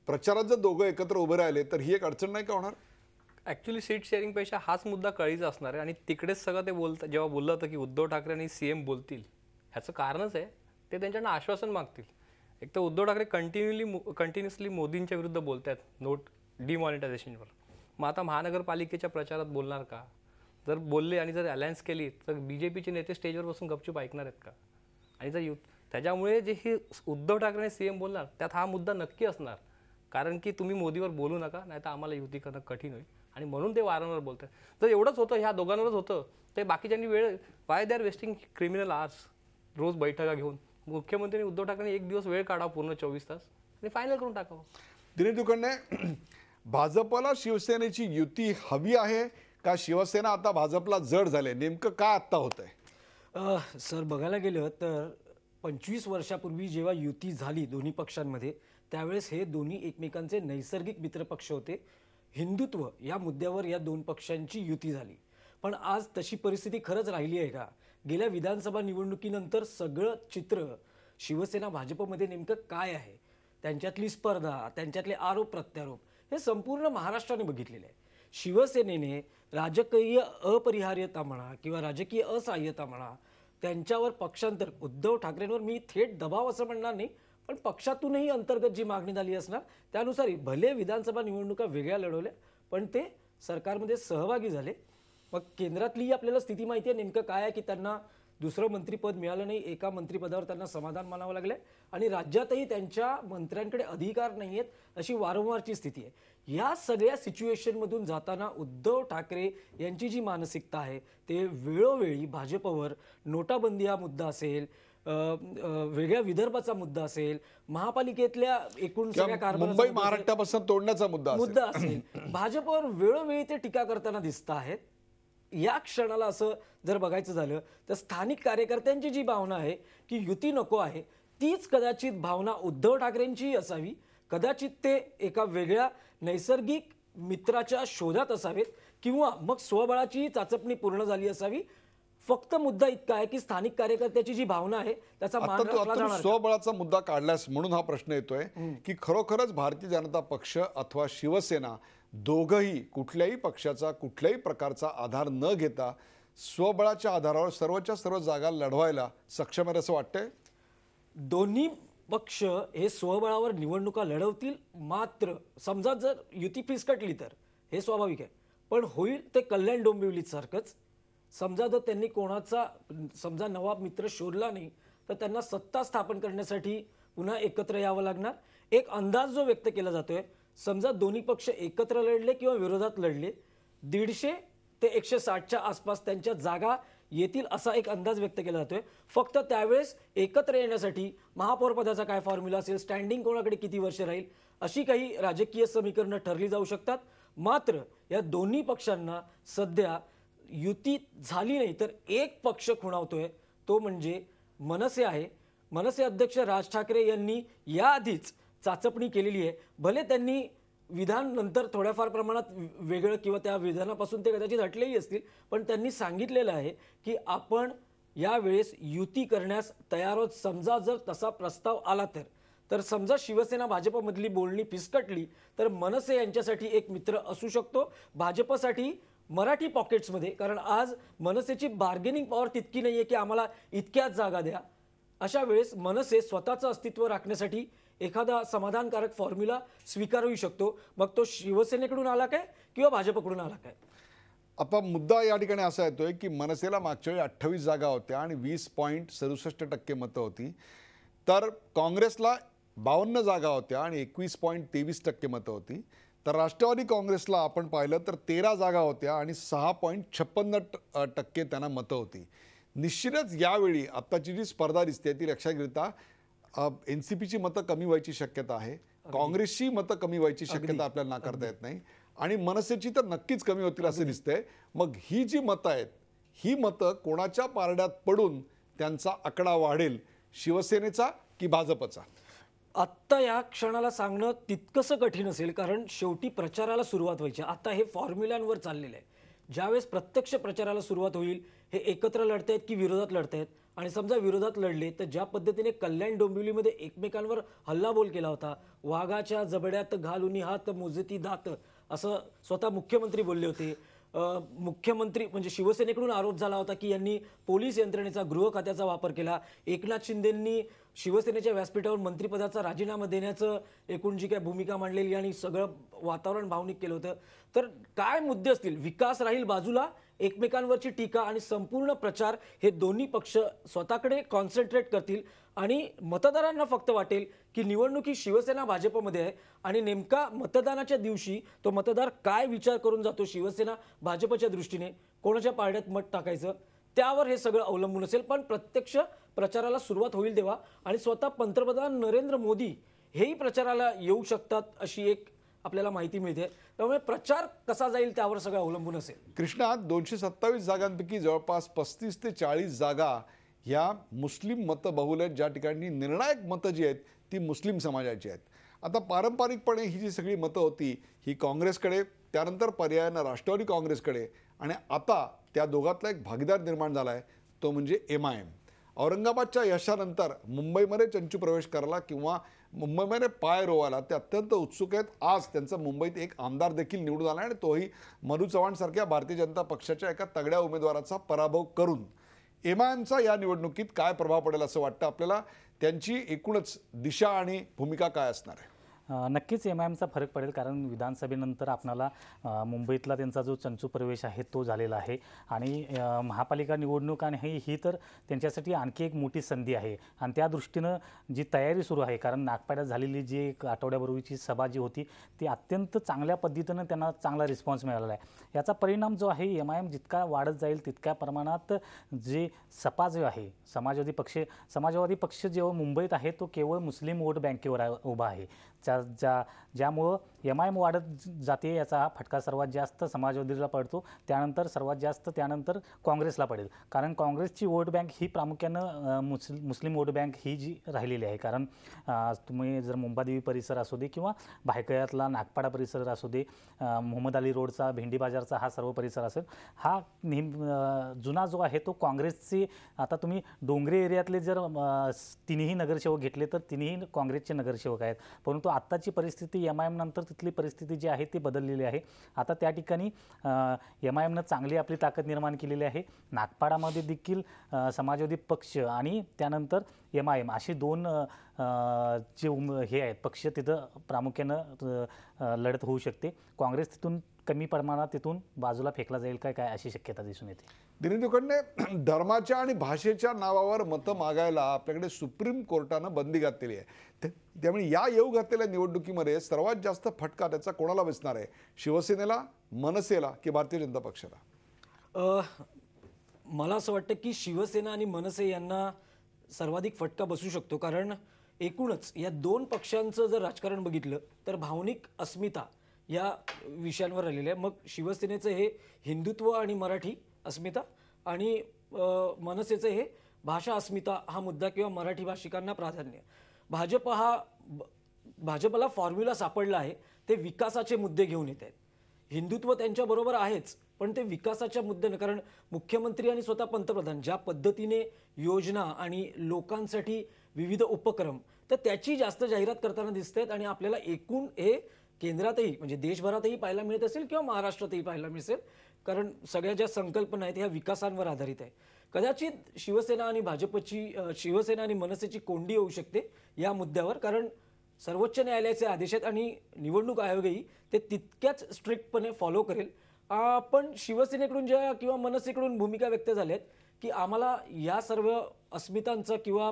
प्रचारात जर दोघं एकत्र उभे राहिले तर ही एक अडचण नाही का होणार? ॲक्च्युली सीट शेअरिंगपेक्षा हाच मुद्दा कळीचा असणार आहे आणि तिकडेच सगळं ते बोलतं. जेव्हा बोललं होतं की उद्धव ठाकरे आणि सीएम बोलतील, ह्याचं कारणच आहे ते त्यांच्याकडनं आश्वासन मागतील. एक तर उद्धव ठाकरे कंटिन्युअसली मोदींच्या विरुद्ध बोलत आहेत नोट डिमॉनिटायझेशनवर. मग आता महानगरपालिकेच्या प्रचारात बोलणार का? जर बोलले आणि जर अलायन्स केली तर बीजेपीचे नेते स्टेजवर बसून गपचूप ऐकणार आहेत का? आणि जर त्याच्यामुळे जे हे उद्धव ठाकरे आणि सीएम बोलणार त्यात हा मुद्दा नक्की असणार. कारण की तुम्ही मोदीवर बोलू नका, नाही तर आम्हाला युती करणं कठीण होईल. आणि म्हणून ते वारंवार बोलतात. जर एवढंच होतं, ह्या दोघांवरच होतं, ते बाकीच्यांनी वेळ why they are wasting criminal hours रोज बैठका घेऊन. मुख्यमंत्र्यांनी उद्धव ठाकरे एक दिवस वेळ काढावा पूर्ण 24 तास आणि फायनल करून टाकावं. दिनेश दुकाने, भाजपला शिवसेनेची युती हवी आहे का शिवसेना आता भाजपला जड झाले? नेमकं काय आत्ता होतंय? सर, बघायला गेलं तर 25 वर्षापूर्वी जेव्हा युती झाली दोन्ही पक्षांमध्ये, त्यावेळेस हे दोन्ही एकमेकांचे नैसर्गिक मित्रपक्ष होते. हिंदुत्व या मुद्द्यावर या दोन पक्षांची युती झाली. पण आज तशी परिस्थिती खरंच राहिली आहे का? गेल्या विधानसभा निवडणुकीनंतर सगळं चित्र शिवसेना भाजपमध्ये नेमकं काय आहे, त्यांच्यातली स्पर्धा, त्यांच्यातले आरोप प्रत्यारोप हे संपूर्ण महाराष्ट्राने बघितलेलं आहे. शिवसेनेने राजकीय अपरिहार्यता म्हणा किंवा राजकीय असहाय्यता म्हणा, त्यांच्यावर पक्षांतर, उद्धव ठाकरेंवर मी थेट दबाव असं म्हणणार नाही, पण पक्षातूनही अंतर्गत जी मागणी झाली असणार त्यानुसार भले विधानसभा निवडणुका वेगळ्या लढवल्या पण ते सरकारमध्ये सहभागी झाले. मग केंद्रातली आपल्याला स्थिती माहिती आहे नेमकं काय आहे की त्यांना दुसरं मंत्रिपद मिळालं नाही, एका मंत्रिपदावर त्यांना समाधान मानावं लागलं आणि राज्यातही त्यांच्या मंत्र्यांकडे अधिकार नाही आहेत अशी वारंवारची स्थिती आहे. या सगळ्या सिच्युएशनमधून जाताना उद्धव ठाकरे यांची जी मानसिकता आहे ते वेळोवेळी भाजपवर नोटाबंदी हा मुद्दा असेल, वेगळ्या विदर्भाचा मुद्दा असेल, महापालिकेतल्या एकूण सगळ्या कारभाराचा मुंबई मुद्दा महाराष्ट्रापासून तोडण्याचा मुद्दा असेल, भाजपवर वेळोवेळी ते टीका करताना दिसत आहेत. या क्षणाला असं जर बघायचं झालं तर स्थानिक कार्यकर्त्यांची जी भावना आहे की युती नको आहे, तीच कदाचित भावना उद्धव ठाकरेंची असावी. कदाचित ते एका वेगळ्या नैसर्गिक मित्राच्या शोधात असावेत किंवा मग स्वबळाची चाचपणी पूर्ण झाली असावी. फक्त मुद्दा इतका आहे की स्थानिक कार्यकर्त्याची जी भावना आहे त्याचा मान राखला जाणार का? स्वबळाचा मुद्दा काढल्यास म्हणून हा प्रश्न येतोय की खरोखरच भारतीय जनता पक्ष अथवा शिवसेना दोघंही कुठल्याही पक्षाचा कुठल्याही प्रकारचा आधार न घेता स्वबळाच्या आधारावर सर्वच्या सर्व जागा लढवायला सक्षम आहे असं वाटतंय? दोन्ही पक्ष हे स्वबळावर निवडणुका लढवतील. मात्र समजा जर युती फिसकटली तर हे स्वाभाविक आहे, पण होईल ते कल्याण डोंबिवलीत सारखंच. समजा जर त्यांनी कोणाचा समजा नवा मित्र शोधला नाही तर त्यांना सत्ता स्थापन करण्यासाठी पुन्हा एकत्र यावं लागणार. एक अंदाज जो व्यक्त केला जातोय, समजा दोन्ही पक्ष एकत्र लढले किंवा विरोधात लढले, 150 ते 160च्या आसपास त्यांच्या जागा येतील असा एक अंदाज व्यक्त केला जातोय. फक्त त्यावेळेस एकत्र येण्यासाठी महापौर पदाचा काय फॉर्म्युला असेल, स्टँडिंग कोणाकडे किती वर्ष राहील, अशी काही राजकीय समीकरणं ठरली जाऊ शकतात. मात्र या दोन्ही पक्षांना सध्या युती झाली नाही तर एक पक्ष खुणावतोय, तो म्हणजे मनसे आहे. मनसे अध्यक्ष राज ठाकरे यांनी याआधीच चाचपणी केलेली आहे. भले त्यांनी विधान नंतर थोड्याफार प्रमाणात वेगळं किंवा त्या विधानापासून ते कदाचित हटलेही असतील, पण त्यांनी सांगितलेलं आहे की आपण यावेळेस युती करण्यास तयार आहोत. समजा जर तसा प्रस्ताव आला तर समजा शिवसेना भाजपमधली बोलणी फिसकटली तर मनसे यांच्यासाठी एक मित्र असू शकतो. भाजपसाठी मराठी पॉकेट्समध्ये, कारण आज मनसेची बार्गेनिंग पॉवर तितकी नाही आहे की आम्हाला इतक्याच जागा द्या, अशा वेळेस मनसे स्वतःचं अस्तित्व राखण्यासाठी एखादा समाधानकारक फॉर्म्युला स्वीकारू शकतो. मग तो शिवसेनेकडून आला काय किंवा भाजपकडून आला काय. आता मुद्दा या ठिकाणी असा येतोय की मनसेला मागच्या वेळी 28 जागा होत्या आणि 20.67% मतं होती, तर काँग्रेसला 52 जागा होत्या आणि 21.23% मतं होती. तर राष्ट्रवादी काँग्रेसला आपण पाहिलं तर 13 जागा होत्या आणि 6.56% त्यांना मतं होती. निश्चितच यावेळी आत्ताची जी स्पर्धा दिसते ती लक्षात घेता NCPची मतं कमी व्हायची शक्यता आहे, काँग्रेसची मतं कमी व्हायची शक्यता आपल्याला नाकारता येत नाही आणि मनसेची तर नक्कीच कमी होतील असं दिसतंय. मग ही जी मतं आहेत, ही मतं कोणाच्या पारड्यात पडून त्यांचा आकडा वाढेल, शिवसेनेचा की भाजपचा? आत्ता या क्षणाला सांगणं तितकंसं कठीण असेल, कारण शेवटी प्रचाराला सुरुवात व्हायची. आता हे फॉर्म्युलांवर चाललेलं आहे. ज्यावेळेस प्रत्यक्ष प्रचाराला सुरुवात होईल, हे एकत्र लढतायत की विरोधात लढतायत, आणि समजा विरोधात लढले तर ज्या पद्धतीने कल्याण डोंबिवलीमध्ये एकमेकांवर हल्लाबोल केला होता, वाघाच्या जबड्यात घालून हात मोजती दात, असं स्वतः मुख्यमंत्री बोलले होते. मुख्यमंत्री म्हणजे शिवसेनेकडून आरोप झाला होता की यांनी पोलीस यंत्रणेचा, गृह खात्याचा वापर केला. एकनाथ शिंदेंनी शिवसेनेच्या व्यासपीठावर मंत्रिपदाचा राजीनामा देण्याचं एकूण जी काय भूमिका मांडलेली आणि सगळं वातावरण भावनिक केलं होतं. तर काय मुद्दे असतील? विकास राहील बाजूला, एकमेकांवरची टीका आणि संपूर्ण प्रचार हे दोन्ही पक्ष स्वतःकडे कॉन्सन्ट्रेट करतील आणि मतदारांना फक्त वाटेल की निवडणूक ही शिवसेना भाजपमध्ये आहे आणि नेमका मतदानाच्या दिवशी तो मतदार काय विचार करून जातो शिवसेना भाजपच्या दृष्टीने, कोणाच्या पारड्यात मत टाकायचं, त्यावर हे सगळं अवलंबून असेल. पण प्रत्यक्ष प्रचाराला सुरुवात होईल तेव्हा आणि स्वतः पंतप्रधान नरेंद्र मोदी हेही प्रचाराला येऊ शकतात अशी एक आपल्याला माहिती मिळते. त्यामुळे प्रचार कसा जाईल त्यावर सगळं अवलंबून असेल. कृष्णा, 227 जागांपैकी जवळपास 35 ते 40 जागा ह्या मुस्लिम मतबहुल आहेत, ज्या ठिकाणी निर्णायक मतं जी आहेत ती मुस्लिम समाजाची आहेत. आता पारंपरिकपणे ही जी सगळी मतं होती ही काँग्रेसकडे, त्यानंतर पर्यायानं राष्ट्रवादी काँग्रेसकडे आणि आता त्या दोघातला एक भागीदार निर्माण झाला आहे, तो म्हणजे MIM. औरंगाबादच्या यशानंतर मुंबईमध्ये चंचू प्रवेश करायला किंवा मुंबईमध्ये पाय रोवायला ते अत्यंत उत्सुक आहेत. आज त्यांचा मुंबईत एक आमदार देखील निवडून आला आणि तोही मधू चव्हाणसारख्या भारतीय जनता पक्षाच्या एका तगड्या उमेदवाराचा पराभव करून. MIMचा या निवडणुकीत काय प्रभाव पडेल असं वाटतं आपल्याला? त्यांची एकूणच दिशा आणि भूमिका काय असणार आहे? नक्कीच MIMचा फरक पडेल, कारण विधानसभेनंतर आपणाला मुंबईतला त्यांचा जो चंचू प्रवेश आहे तो झालेला आहे आणि महापालिका निवडणूक आणि ही तर त्यांच्यासाठी आणखी एक मोठी संधी आहे आणि त्या दृष्टीनं जी तयारी सुरू आहे, कारण नागपाड्यात झालेली जी एक आठवड्यापूर्वीची सभा जी होती ती अत्यंत चांगल्या पद्धतीनं त्यांना चांगला रिस्पॉन्स मिळालेला आहे. याचा परिणाम जो आहे MIM जितका वाढत जाईल तितक्या प्रमाणात जे सपा जो आहे समाजवादी पक्ष जेव्हा मुंबईत आहे तो केवळ मुस्लिम वोट बँकेवर उभा आहे. ज्यामुळं MIM वाढत जाते याचा हा फटका सर्वात जास्त समाजवादीला पडतो, त्यानंतर काँग्रेसला पडेल. कारण काँग्रेसची वोट बँक ही प्रामुख्यानं मुस्लिम वोट बँक ही जी राहिलेली आहे. कारण तुम्ही जर मुंबादेवी परिसर असू दे किंवा भायखळ्यातला नागपाडा परिसर असू दे, मोहम्मद अली रोडचा, भेंडी बाजारचा हा सर्व परिसर असेल, हा जुना जो आहे तो काँग्रेसचे. आता तुम्ही डोंगरे एरियातले जर तिन्ही नगरसेवक घेतले तर तिन्ही काँग्रेसचे नगरसेवक आहेत. परंतु आत्ताची परिस्थिती MIM नंतर तिथली परिस्थिती जी आहे ती बदललेली आहे. आता त्या ठिकाणी MIMनं चांगली आपली ताकद निर्माण केलेली आहे. नागपाडामध्ये देखील समाजवादी पक्ष आणि त्यानंतर MIM अशी दोन जे हे आहेत पक्ष तिथं प्रामुख्यानं लढत होऊ शकते. काँग्रेस तिथून कमी प्रमाणात तिथून बाजूला फेकला जाईल काय अशी शक्यता दिसून येते. दिनेशकडने धर्माच्या आणि भाषेच्या नावावर मतं मागायला आपल्याकडे सुप्रीम कोर्टानं बंदी घातलेली आहे. त्यामुळे या येऊ घातलेल्या निवडणुकीमध्ये सर्वात जास्त फटका त्याचा कोणाला बसणार आहे? शिवसेनेला, मनसेला की भारतीय जनता पक्षाला? मला असं वाटतं की शिवसेना आणि मनसे यांना सर्वाधिक फटका बसू शकतो. कारण एकूणच या दोन पक्षांचं जर राजकारण बघितलं तर भावनिक अस्मिता या विषयांवर आलेलं आहे. मग शिवसेनेचं हे हिंदुत्व आणि मराठी अस्मिता आणि मनसेचं हे भाषा अस्मिता हा मुद्दा किंवा मराठी भाषिकांना प्राधान्य. भाजपला फॉर्म्युला सापडला आहे, ते विकासाचे मुद्दे घेऊन येत आहेत. हिंदुत्व त्यांच्याबरोबर आहेच, पण ते विकासाच्या मुद्द्यानं, कारण मुख्यमंत्री आणि स्वतः पंतप्रधान ज्या पद्धतीने योजना आणि लोकांसाठी विविध उपक्रम, तर त्याची जास्त जाहिरात करताना दिसत आहेत. आणि आपल्याला एकूण हे केंद्रातही म्हणजे देशभरातही पाहायला मिळत असेल किंवा महाराष्ट्रातही पाहायला मिळेल, कारण सगळ्या ज्या संकल्पना आहेत ह्या विकासांवर आधारित आहे. कदाचित शिवसेना आणि मनसेची कोंडी होऊ शकते या मुद्द्यावर, कारण सर्वोच्च न्यायालयाचे आदेश आहेत आणि निवडणूक आयोगही ते तितक्याच स्ट्रिक्टपणे फॉलो करेल. पण शिवसेनेकडून ज्या किंवा मनसेकडून भूमिका व्यक्त झाल्या आहेत की आम्हाला या सर्व अस्मितांचा किंवा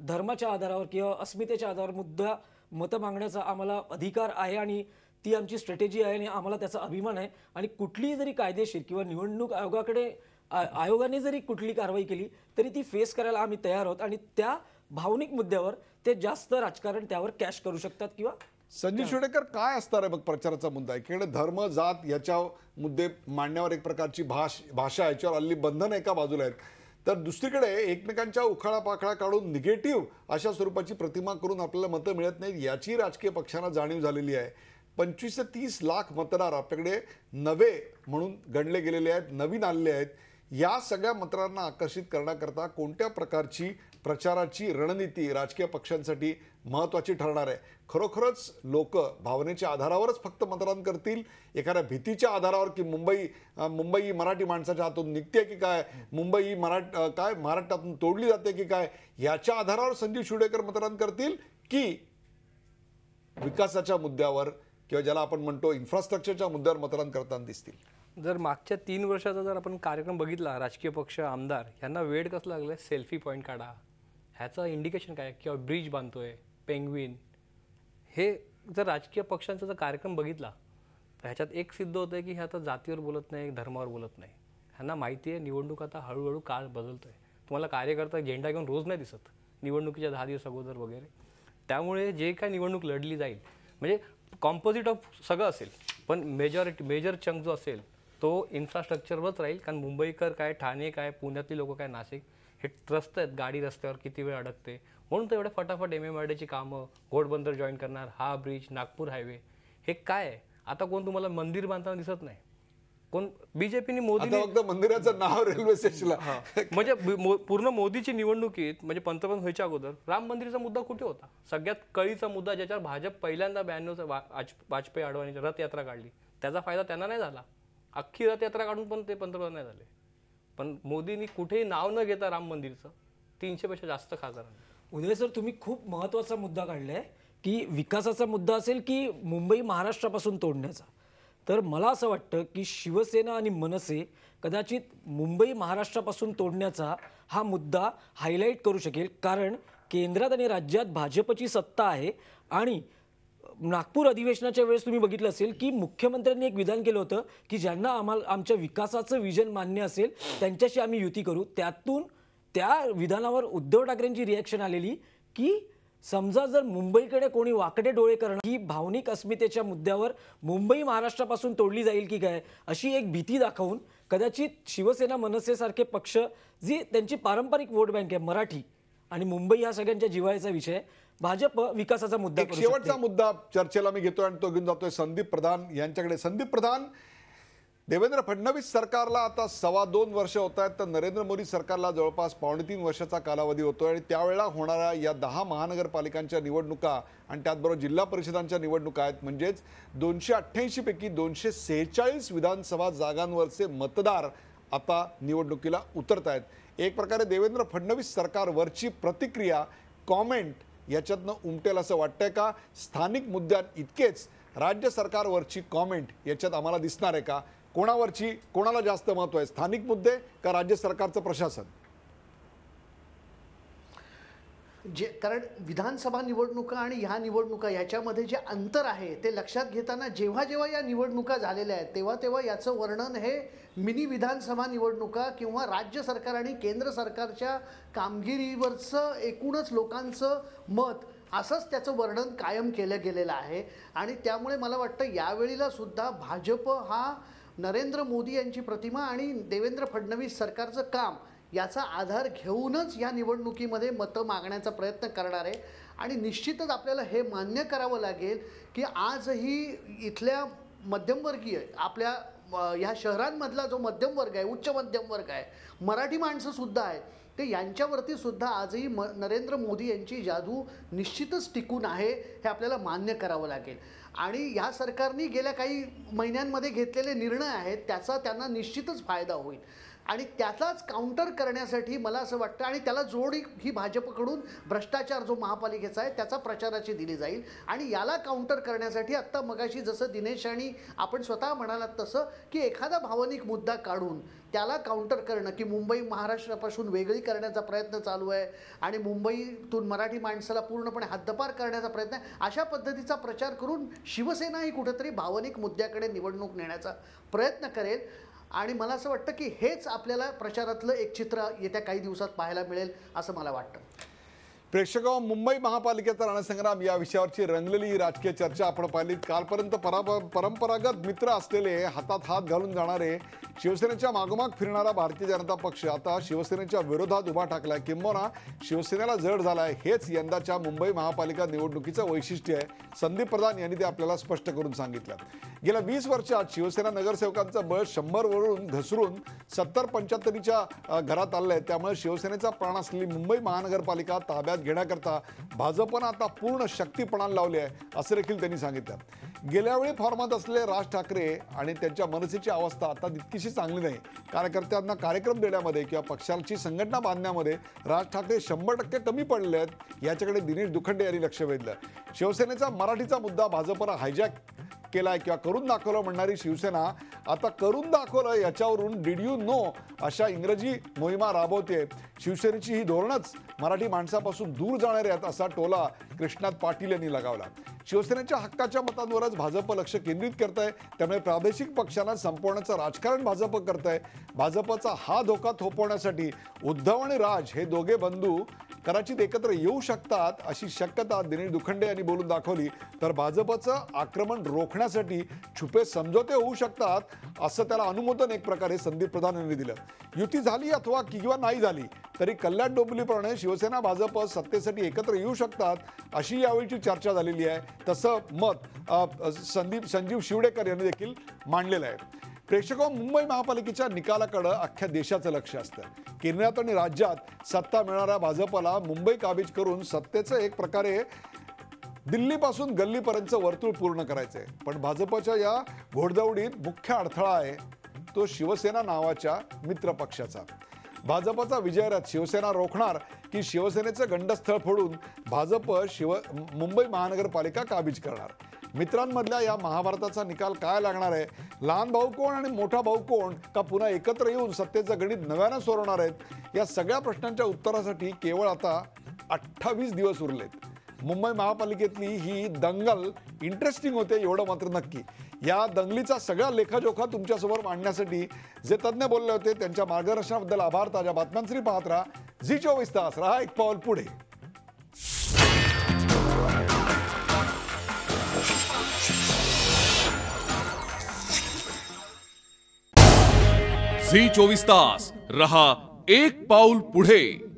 धर्माच्या आधारावर किंवा अस्मितेच्या आधारावर मतं मागण्याचा आम्हाला अधिकार आहे आणि ती आमची स्ट्रॅटेजी आहे आणि आम्हाला त्याचा अभिमान आहे. आणि कुठलीही जरी कायदेशीर किंवा निवडणूक आयोगाने जरी कुठली कारवाई केली तरी ती फेस करायला आम्ही तयार आहोत. आणि त्या भावनिक मुद्द्यावर ते जास्त राजकारण त्यावर कॅश करू शकतात. किंवा संजय शिवडेकर, काय असणार आहे मग प्रचाराचा मुद्दा? एकीकडे धर्म, जात याच्या मुद्दे मांडण्यावर एक प्रकारची भाषा, याच्यावर हल्ली बंधन एका बाजूला आहेत, तर दुसरीकडे एकमेकांच्या उखाळा काढून निगेटिव्ह अशा स्वरूपाची प्रतिमा करून आपल्याला मतं मिळत नाहीत याची राजकीय पक्षांना जाणीव झालेली आहे. 25 ते 30 लाख मतदार आपल्याकडे नवे म्हणून गणले गेलेले आहेत, नवीन आलेले आहेत. या सगळ्या मतदारांना आकर्षित करण्याकरता कोणत्या प्रकारची प्रचाराची रणनीती राजकीय पक्षांसाठी महत्त्वाची ठरणार आहे? खरोखरच लोक भावनेच्या आधारावरच फक्त मतदान करतील, एखाद्या भीतीच्या आधारावर की मुंबई ही मराठी माणसाच्या हातून निघते की काय, मुंबई ही महाराष्ट्रातून तोडली जाते की काय, याच्या आधारावर संजीव शिवडेकर मतदान करतील की विकासाच्या मुद्द्यावर किंवा ज्याला आपण म्हणतो इन्फ्रास्ट्रक्चरच्या मुद्द्यावर मतदान करताना दिसतील? जर मागच्या 3 वर्षाचा जर आपण कार्यक्रम बघितला, राजकीय पक्ष आमदार यांना वेळ कसं लागलं, सेल्फी पॉईंट काढा, ह्याचं इंडिकेशन काय, किंवा ब्रिज बांधतोय, पेंग्विन, हे जर राजकीय पक्षांचा जर कार्यक्रम बघितला तर ह्याच्यात एक सिद्ध होतं आहे की हे आता जातीवर बोलत नाही, धर्मावर बोलत नाही. ह्यांना माहिती आहे निवडणूक आता हळूहळू काळ बदलतोय. तुम्हाला कार्यकर्ता झेंडा घेऊन रोज नाही दिसत निवडणुकीच्या 10 दिवस अगोदर वगैरे. त्यामुळे जे काय निवडणूक लढली जाईल म्हणजे कॉम्पोजिट ऑफ सगळं असेल, पण मेजर चंक जो असेल तो इन्फ्रास्ट्रक्चरवरच राहील. कारण मुंबईकर काय, ठाणे काय, पुण्यातली लोक काय, नाशिक हे त्रस्त आहेत, गाडी रस्त्यावर किती वेळ अडकते. म्हणून तर एवढे फटाफट MMRDची कामं, घोडबंदर जॉईन करणार, हा ब्रिज, नागपूर हायवे, हे काय आहे? आता कोण तुम्हाला मंदिर बांधताना दिसत नाही. कोण बीजेपीने मोदीने फक्त मंदिराचं नाव रेल्वे स्टेशनला म्हणजे पूर्ण मोदीची निवडणुकीत म्हणजे पंतप्रधान व्हायच्या अगोदर राम मंदिराचा मुद्दा कुठे होता? सगळ्यात कळीचा मुद्दा ज्याच्यावर भाजप पहिल्यांदा 92 वाजपेयी अडवाणीची रथयात्रा काढली, त्याचा फायदा त्यांना नाही झाला. अख्खी रथयात्रा काढून पण ते पंतप्रधान नाही झाले. पण मोदींनी कुठेही नाव न घेता राम मंदिरचं 300 पेक्षा जास्त खासदारांनी. उदय सर, तुम्ही खूप महत्त्वाचा मुद्दा काढलाय की विकासाचा मुद्दा असेल की मुंबई महाराष्ट्रापासून तोडण्याचा. तर मला असं वाटतं की शिवसेना आणि मनसे कदाचित मुंबई महाराष्ट्रापासून तोडण्याचा हा मुद्दा हायलाईट करू शकेल. कारण केंद्रात आणि राज्यात भाजपची सत्ता आहे आणि नागपूर अधिवेशनाच्या वेळेस तुम्ही बघितलं असेल की मुख्यमंत्र्यांनी एक विधान केलं होतं की ज्यांना आमच्या विकासाचं विजन मान्य असेल त्यांच्याशी आम्ही युती करू. त्यातून त्या विधानावर उद्धव ठाकरेंची रिॲक्शन आलेली की समजा जर मुंबईकडे कोणी वाकडे डोळे करणार की भावनिक अस्मितेच्या मुद्द्यावर मुंबई महाराष्ट्रापासून तोडली जाईल की काय, अशी एक भीती दाखवून कदाचित शिवसेना मनसेसारखे पक्ष जी त्यांची पारंपरिक वोट बँक आहे मराठी आणि मुंबई हा सगळ्यांच्या जिव्हाळ्याचा विषय, भाजप विकासाचा मुद्दा एक करू शेवटचा शकते. मुद्दा चर्चेला मी घेतोय आणि तो घेऊन जातोय संदीप प्रधान यांच्याकडे. संदीप प्रधान, देवेंद्र फडणवीस सरकारला आता 2.25 वर्ष होत आहेत, तर नरेंद्र मोदी सरकारला जवळपास 2.25 वर्षाचा कालावधी होतोय आणि त्यावेळेला होणाऱ्या या 10 महानगरपालिकांच्या निवडणुका आणि त्याचबरोबर जिल्हा परिषदांच्या निवडणुका आहेत. म्हणजेच 288 पैकी 246 विधानसभा जागांवरचे मतदार आता निवडणुकीला उतरत आहेत. एक प्रकारे देवेंद्र फडणवीस सरकारवरची प्रतिक्रिया, कॉमेंट याच्यातनं उमटेल असं वाटतंय का? स्थानिक मुद्द्यात इतकेच राज्य सरकारवरची कॉमेंट याच्यात आम्हाला दिसणार आहे का? कोणाला जास्त महत्व आहे, स्थानिक मुद्दे का राज्य सरकारचं प्रशासन? कारण विधानसभा निवडणुका आणि ह्या निवडणुका याच्यामध्ये जे अंतर आहे ते लक्षात घेताना जेव्हा जेव्हा या निवडणुका झालेल्या आहेत तेव्हा याचं वर्णन हे मिनी विधानसभा निवडणुका किंवा राज्य सरकार आणि केंद्र सरकारच्या कामगिरीवरचं एकूणच लोकांचं मत असंच त्याचं वर्णन कायम केलं गेलेलं आहे. आणि त्यामुळे मला वाटतं यावेळीला सुद्धा भाजप हा नरेंद्र मोदी यांची प्रतिमा आणि देवेंद्र फडणवीस सरकारचं काम याचा आधार घेऊनच या निवडणुकीमध्ये मतं मागण्याचा प्रयत्न करणार आहे. आणि निश्चितच आपल्याला हे मान्य करावं लागेल की आजही इथल्या मध्यमवर्गीय आपल्या ह्या शहरांमधला जो मध्यम वर्ग आहे, उच्च मध्यम वर्ग आहे, मराठी माणसंसुद्धा आहेत, ते यांच्यावरती सुद्धा आजही नरेंद्र मोदी यांची जादू निश्चितच टिकून आहे, हे आपल्याला मान्य करावं लागेल. आणि ह्या सरकारने गेल्या काही महिन्यांमध्ये घेतलेले निर्णय आहेत त्याचा त्यांना निश्चितच फायदा होईल. आणि त्याचाच काउंटर करण्यासाठी मला असं वाटतं आणि त्याला जोड ही भाजपकडून भ्रष्टाचार जो महापालिकेचा आहे त्याचा प्रचाराची दिली जाईल. आणि याला काउंटर करण्यासाठी आत्ता मगाशी जसं दिनेश आणि आपण स्वतः म्हणालात तसं की एखादा भावनिक मुद्दा काढून त्याला काउंटर करणं की मुंबई महाराष्ट्रापासून वेगळी करण्याचा प्रयत्न चालू आहे आणि मुंबईतून मराठी माणसाला पूर्णपणे हद्दपार करण्याचा प्रयत्न आहे, अशा पद्धतीचा प्रचार करून शिवसेना ही कुठेतरी भावनिक मुद्द्याकडे निवडणूक नेण्याचा प्रयत्न करेल. आणि मला असं वाटतं की हेच आपल्याला प्रचारातलं एक चित्र येत्या काही दिवसात पाहायला मिळेल असं मला वाटतं. प्रेक्षक, मुंबई महापालिकेचा रणसंग्राम या विषयावरची रंगलेली ही राजकीय चर्चा आपण पाहिली. कालपर्यंत परंपरागत मित्र असलेले, हातात हात घालून जाणारे शिवसेनेच्या मागोमाग फिरणारा भारतीय जनता पक्ष आता शिवसेनेच्या विरोधात उभा ठाकलाय, किंबहुना शिवसेनेला जड झालाय. हेच यंदाच्या मुंबई महापालिका निवडणुकीचं वैशिष्ट्य आहे. संदीप प्रधान यांनी ते आपल्याला स्पष्ट करून सांगितलं. गेल्या 20 वर्षात शिवसेना नगरसेवकांचं बळ 100 वरून घसरून 70-75च्या घरात आलंय. त्यामुळे शिवसेनेचा प्राण असलेली मुंबई महानगरपालिका ताब्यात घेण्याकरता भाजपनं आता पूर्ण शक्ती पणाला लावली आहे, असं देखील त्यांनी सांगितलं. गेल्या वेळी फॉर्मात असलेले राज ठाकरे आणि त्यांच्या मनसेची अवस्था आता तितकीशी चांगली नाही. कार्यकर्त्यांना कार्यक्रम देण्यामध्ये किंवा पक्षाची संघटना बांधण्यामध्ये राज ठाकरे 100% कमी पडले आहेत. याच्याकडे दिनेश दुखंडे यांनी लक्ष वेधलं. शिवसेनेचा मराठीचा मुद्दा भाजपनं हायजॅक केलाय किंवा करून दाखवलं म्हणणारी शिवसेना आता करून दाखवलं याच्यावरून डिड यू नो अशा इंग्रजी मोहिमा राबवते. शिवसेनेची ही धोरणच मराठी माणसापासून दूर जाणारे आहेत, असा टोला कृष्णात पाटील यांनी लगावला. शिवसेनेच्या हक्काच्या मतांवरच भाजप लक्ष केंद्रित करत आहे. त्यामुळे प्रादेशिक पक्षांना संपवण्याचं राजकारण भाजप करत आहे. भाजपचा हा धोका थोपवण्यासाठी उद्धव आणि राज हे दोघे बंधू कदाचित एकत्र येऊ शकतात, अशी शक्यता दिनेश दुखंडे यांनी बोलून दाखवली. तर भाजपचं आक्रमण रोखण्यासाठी छुपे समझोते होऊ शकतात, असं त्याला अनुमोदन एक प्रकारे संदीप प्रधान यांनी दिलं. युती झाली अथवा किंवा नाही झाली तरी कल्याण डोंबिवलीप्रमाणे शिवसेना भाजप सत्तेसाठी एकत्र येऊ शकतात, अशी यावेळीची चर्चा झालेली आहे. तसं मत संजीव शिवडेकर यांनी देखील मांडलेलं आहे. प्रेक्षको, मुंबई महापालिकेच्या निकालाकडे अख्ख्या देशाचं लक्ष असतं. केंद्रात आणि राज्यात सत्ता मिळणाऱ्या भाजपला मुंबई काबीज करून सत्तेचं एक प्रकारे दिल्लीपासून गल्लीपर्यंतचं वर्तुळ पूर्ण करायचंय. पण भाजपच्या या घोडदौडीत मुख्य अडथळा आहे तो शिवसेना नावाच्या मित्र पक्षाचा. भाजपचा विजयरथ शिवसेना रोखणार की शिवसेनेचं गंडस्थळ फोडून भाजप मुंबई महानगरपालिका काबीज करणार? मित्रांमधल्या या महाभारताचा निकाल काय लागणार आहे? लहान भाऊ कोण आणि मोठा भाऊ कोण? का पुन्हा एकत्र येऊन सत्तेचं गणित नव्यानं सोडवणार आहेत? या सगळ्या प्रश्नांच्या उत्तरासाठी केवळ आता 28 दिवस उरलेत. मुंबई महापालिकेतली ही दंगल इंटरेस्टिंग होते, एवढं मात्र नक्की. या दंगलीचा सगळा लेखाजोखा तुमच्यासमोर मांडण्यासाठी जे तज्ज्ञ बोलले होते त्यांच्या मार्गदर्शनाबद्दल आभार. ताज्या बातम्यांसाठी पाहत राहा झी 24 तास. रहा एक पाऊल पुढे. झी 24 तास रहा एक पाऊल पुढे.